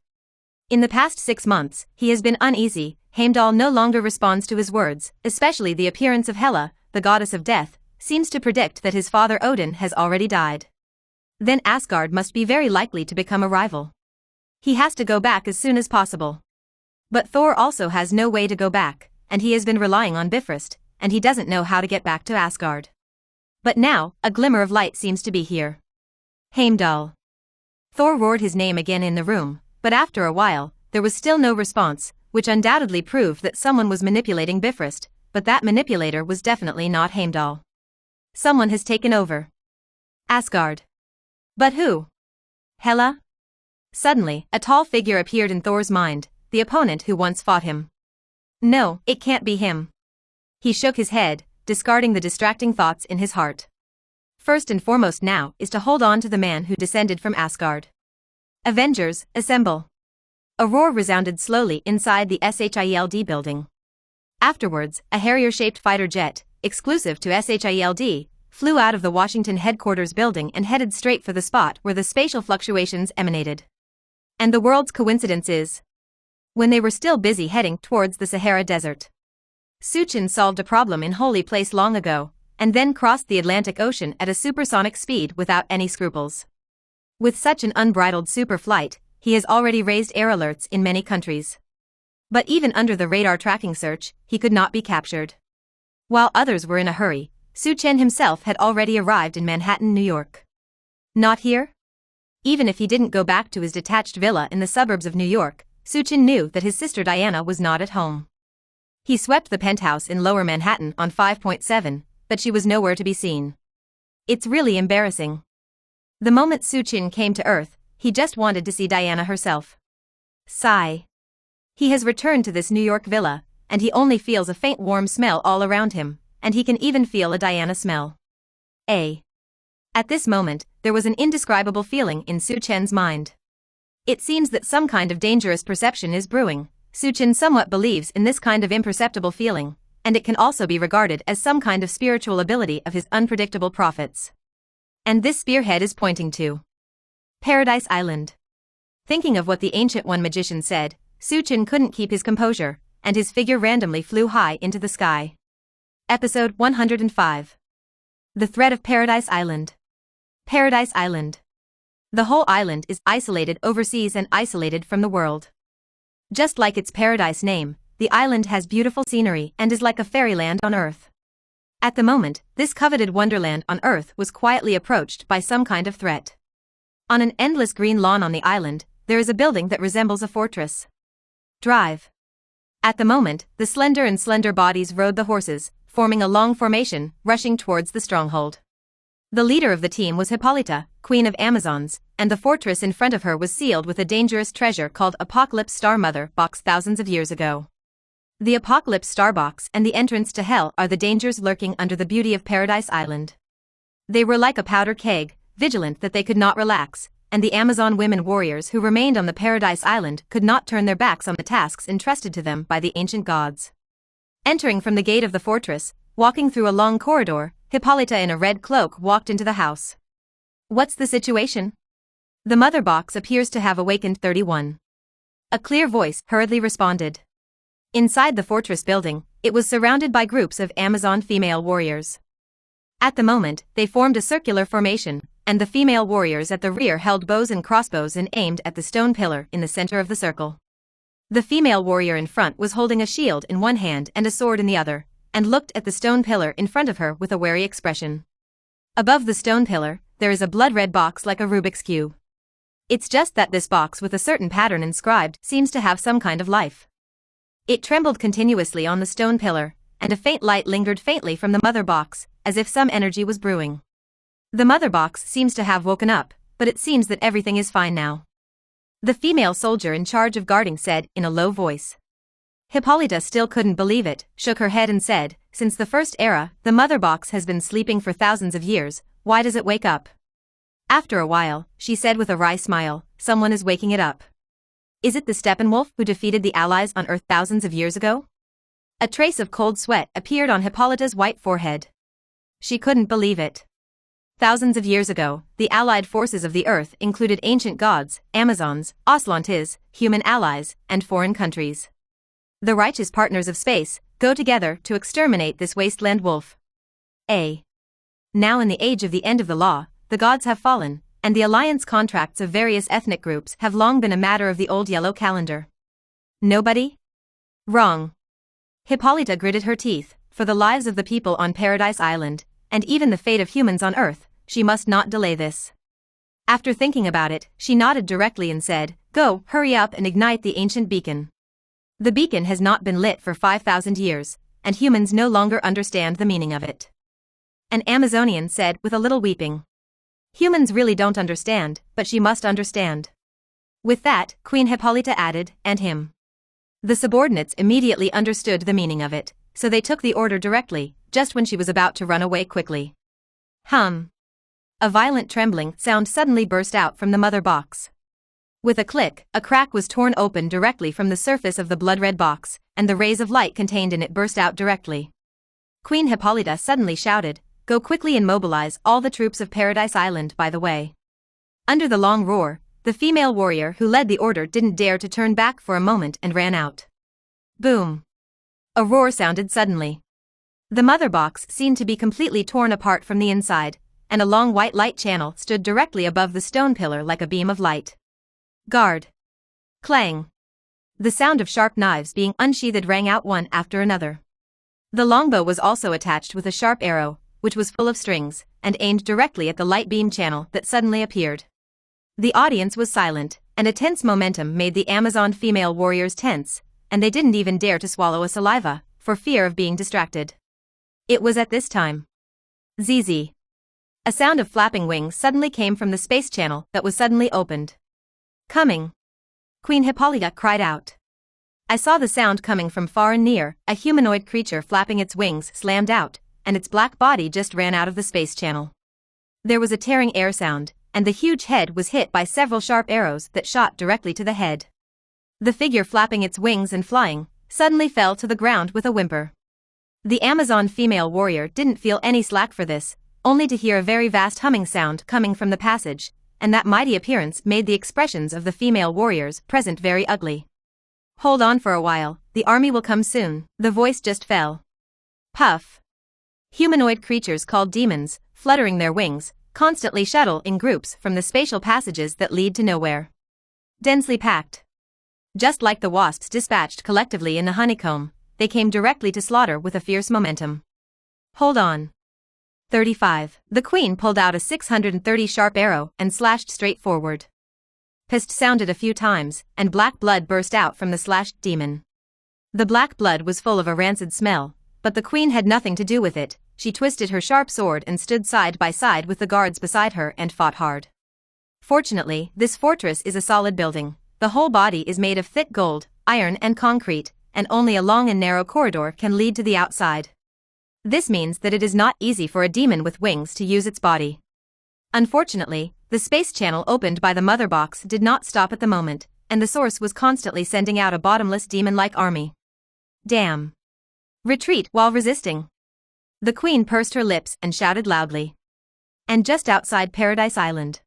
Speaker 1: In the past 6 months, he has been uneasy. Heimdall no longer responds to his words, especially the appearance of Hela, the goddess of death, seems to predict that his father Odin has already died. Then Asgard must be very likely to become a rival. He has to go back as soon as possible. But Thor also has no way to go back, and he has been relying on Bifrost, and he doesn't know how to get back to Asgard. But now, a glimmer of light seems to be here. Heimdall. Thor roared his name again in the room, but after a while, there was still no response, which undoubtedly proved that someone was manipulating Bifrost, but that manipulator was definitely not Heimdall. Someone has taken over Asgard. But who? Hela? Suddenly, a tall figure appeared in Thor's mind, the opponent who once fought him. No, it can't be him. He shook his head, discarding the distracting thoughts in his heart. First and foremost now is to hold on to the man who descended from Asgard. Avengers, assemble. A roar resounded slowly inside the SHIELD building. Afterwards, a Harrier-shaped fighter jet, exclusive to SHIELD, flew out of the Washington headquarters building and headed straight for the spot where the spatial fluctuations emanated. And the world's coincidence is, when they were still busy heading towards the Sahara Desert, Suchin solved a problem in Holy Place long ago, and then crossed the Atlantic Ocean at a supersonic speed without any scruples. With such an unbridled super flight, he has already raised air alerts in many countries. But even under the radar tracking search, he could not be captured. While others were in a hurry, Suchin himself had already arrived in Manhattan, New York. Not here? Even if he didn't go back to his detached villa in the suburbs of New York, Suchin knew that his sister Diana was not at home. He swept the penthouse in Lower Manhattan on 5.7, but she was nowhere to be seen. It's really embarrassing. The moment Suchin came to Earth, he just wanted to see Diana herself. Sigh. He has returned to this New York villa, and he only feels a faint warm smell all around him, and he can even feel a Diana smell. At this moment, there was an indescribable feeling in Suchin's mind. It seems that some kind of dangerous perception is brewing. Suchin somewhat believes in this kind of imperceptible feeling, and it can also be regarded as some kind of spiritual ability of his unpredictable prophets. And this spearhead is pointing to Paradise Island. Thinking of what the Ancient One magician said, Suchin couldn't keep his composure, and his figure randomly flew high into the sky. Episode 105. The Threat of Paradise Island. Paradise Island. The whole island is isolated overseas and isolated from the world. Just like its paradise name, the island has beautiful scenery and is like a fairyland on Earth. At the moment, this coveted wonderland on Earth was quietly approached by some kind of threat. On an endless green lawn on the island, there is a building that resembles a fortress. Drive. At the moment, the slender bodies rode the horses, forming a long formation, rushing towards the stronghold. The leader of the team was Hippolyta, Queen of Amazons, and the fortress in front of her was sealed with a dangerous treasure called Apocalypse Star Mother Box thousands of years ago. The Apocalypse Star Box and the entrance to Hell are the dangers lurking under the beauty of Paradise Island. They were like a powder keg, vigilant that they could not relax, and the Amazon women warriors who remained on the Paradise Island could not turn their backs on the tasks entrusted to them by the ancient gods. Entering from the gate of the fortress, walking through a long corridor, Hippolyta in a red cloak walked into the house. What's the situation? The mother box appears to have awakened 31. A clear voice hurriedly responded. Inside the fortress building, it was surrounded by groups of Amazon female warriors. At the moment, they formed a circular formation, and the female warriors at the rear held bows and crossbows and aimed at the stone pillar in the center of the circle. The female warrior in front was holding a shield in one hand and a sword in the other, and looked at the stone pillar in front of her with a wary expression. Above the stone pillar, there is a blood-red box like a Rubik's Cube. It's just that this box with a certain pattern inscribed seems to have some kind of life. It trembled continuously on the stone pillar, and a faint light lingered faintly from the mother box, as if some energy was brewing. The mother box seems to have woken up, but it seems that everything is fine now. The female soldier in charge of guarding said in a low voice. Hippolyta still couldn't believe it, shook her head and said, since the first era, the mother box has been sleeping for thousands of years, why does it wake up? After a while, she said with a wry smile, someone is waking it up. Is it the Steppenwolf who defeated the Allies on Earth thousands of years ago? A trace of cold sweat appeared on Hippolyta's white forehead. She couldn't believe it. Thousands of years ago, the allied forces of the Earth included ancient gods, Amazons, Oslantes, human allies, and foreign countries. The righteous partners of space go together to exterminate this wasteland wolf. Now in the age of the end of the law, the gods have fallen, and the alliance contracts of various ethnic groups have long been a matter of the old yellow calendar. Nobody? Wrong. Hippolyta gritted her teeth, for the lives of the people on Paradise Island, and even the fate of humans on Earth, she must not delay this. After thinking about it, she nodded directly and said, go, hurry up and ignite the ancient beacon. The beacon has not been lit for 5,000 years, and humans no longer understand the meaning of it. An Amazonian said with a little weeping. Humans really don't understand, but she must understand. With that, Queen Hippolyta added, and him. The subordinates immediately understood the meaning of it, so they took the order directly, just when she was about to run away quickly. Hum. A violent trembling sound suddenly burst out from the mother box. With a click, a crack was torn open directly from the surface of the blood-red box, and the rays of light contained in it burst out directly. Queen Hippolyta suddenly shouted, "Go quickly and mobilize all the troops of Paradise Island by the way." Under the long roar, the female warrior who led the order didn't dare to turn back for a moment and ran out. Boom. A roar sounded suddenly. The mother box seemed to be completely torn apart from the inside, and a long white light channel stood directly above the stone pillar like a beam of light. Guard. Clang. The sound of sharp knives being unsheathed rang out one after another. The longbow was also attached with a sharp arrow, which was full of strings, and aimed directly at the light beam channel that suddenly appeared. The audience was silent, and a tense momentum made the Amazon female warriors tense, and they didn't even dare to swallow a saliva, for fear of being distracted. It was at this time. ZZ. A sound of flapping wings suddenly came from the space channel that was suddenly opened. Coming. Queen Hippolyta cried out. I saw the sound coming from far and near. A humanoid creature flapping its wings slammed out, and its black body just ran out of the space channel. There was a tearing air sound, and the huge head was hit by several sharp arrows that shot directly to the head. The figure flapping its wings and flying suddenly fell to the ground with a whimper. The Amazon female warrior didn't feel any slack for this, only to hear a very vast humming sound coming from the passage, and that mighty appearance made the expressions of the female warriors present very ugly. Hold on for a while, the army will come soon, the voice just fell. Puff. Humanoid creatures called demons, fluttering their wings, constantly shuttle in groups from the spatial passages that lead to nowhere. Densely packed. Just like the wasps dispatched collectively in the honeycomb, they came directly to slaughter with a fierce momentum. Hold on. 35. The queen pulled out a 630 sharp arrow and slashed straight forward. Pist sounded a few times, and black blood burst out from the slashed demon. The black blood was full of a rancid smell, but the queen had nothing to do with it. She twisted her sharp sword and stood side by side with the guards beside her and fought hard. Fortunately, this fortress is a solid building. The whole body is made of thick gold, iron and concrete, and only a long and narrow corridor can lead to the outside. This means that it is not easy for a demon with wings to use its body. Unfortunately, the space channel opened by the mother box did not stop at the moment, and the source was constantly sending out a bottomless demon-like army. Damn. Retreat while resisting. The queen pursed her lips and shouted loudly. And just outside Paradise Island,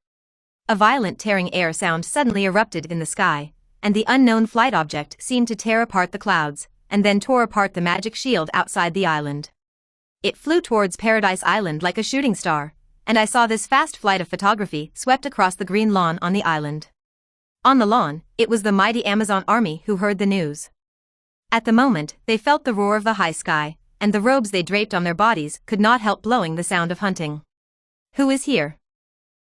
Speaker 1: a violent tearing air sound suddenly erupted in the sky, and the unknown flight object seemed to tear apart the clouds, and then tore apart the magic shield outside the island. It flew towards Paradise Island like a shooting star, and I saw this fast flight of photography swept across the green lawn on the island. On the lawn, it was the mighty Amazon army who heard the news. At the moment, they felt the roar of the high sky, and the robes they draped on their bodies could not help blowing the sound of hunting. Who is here?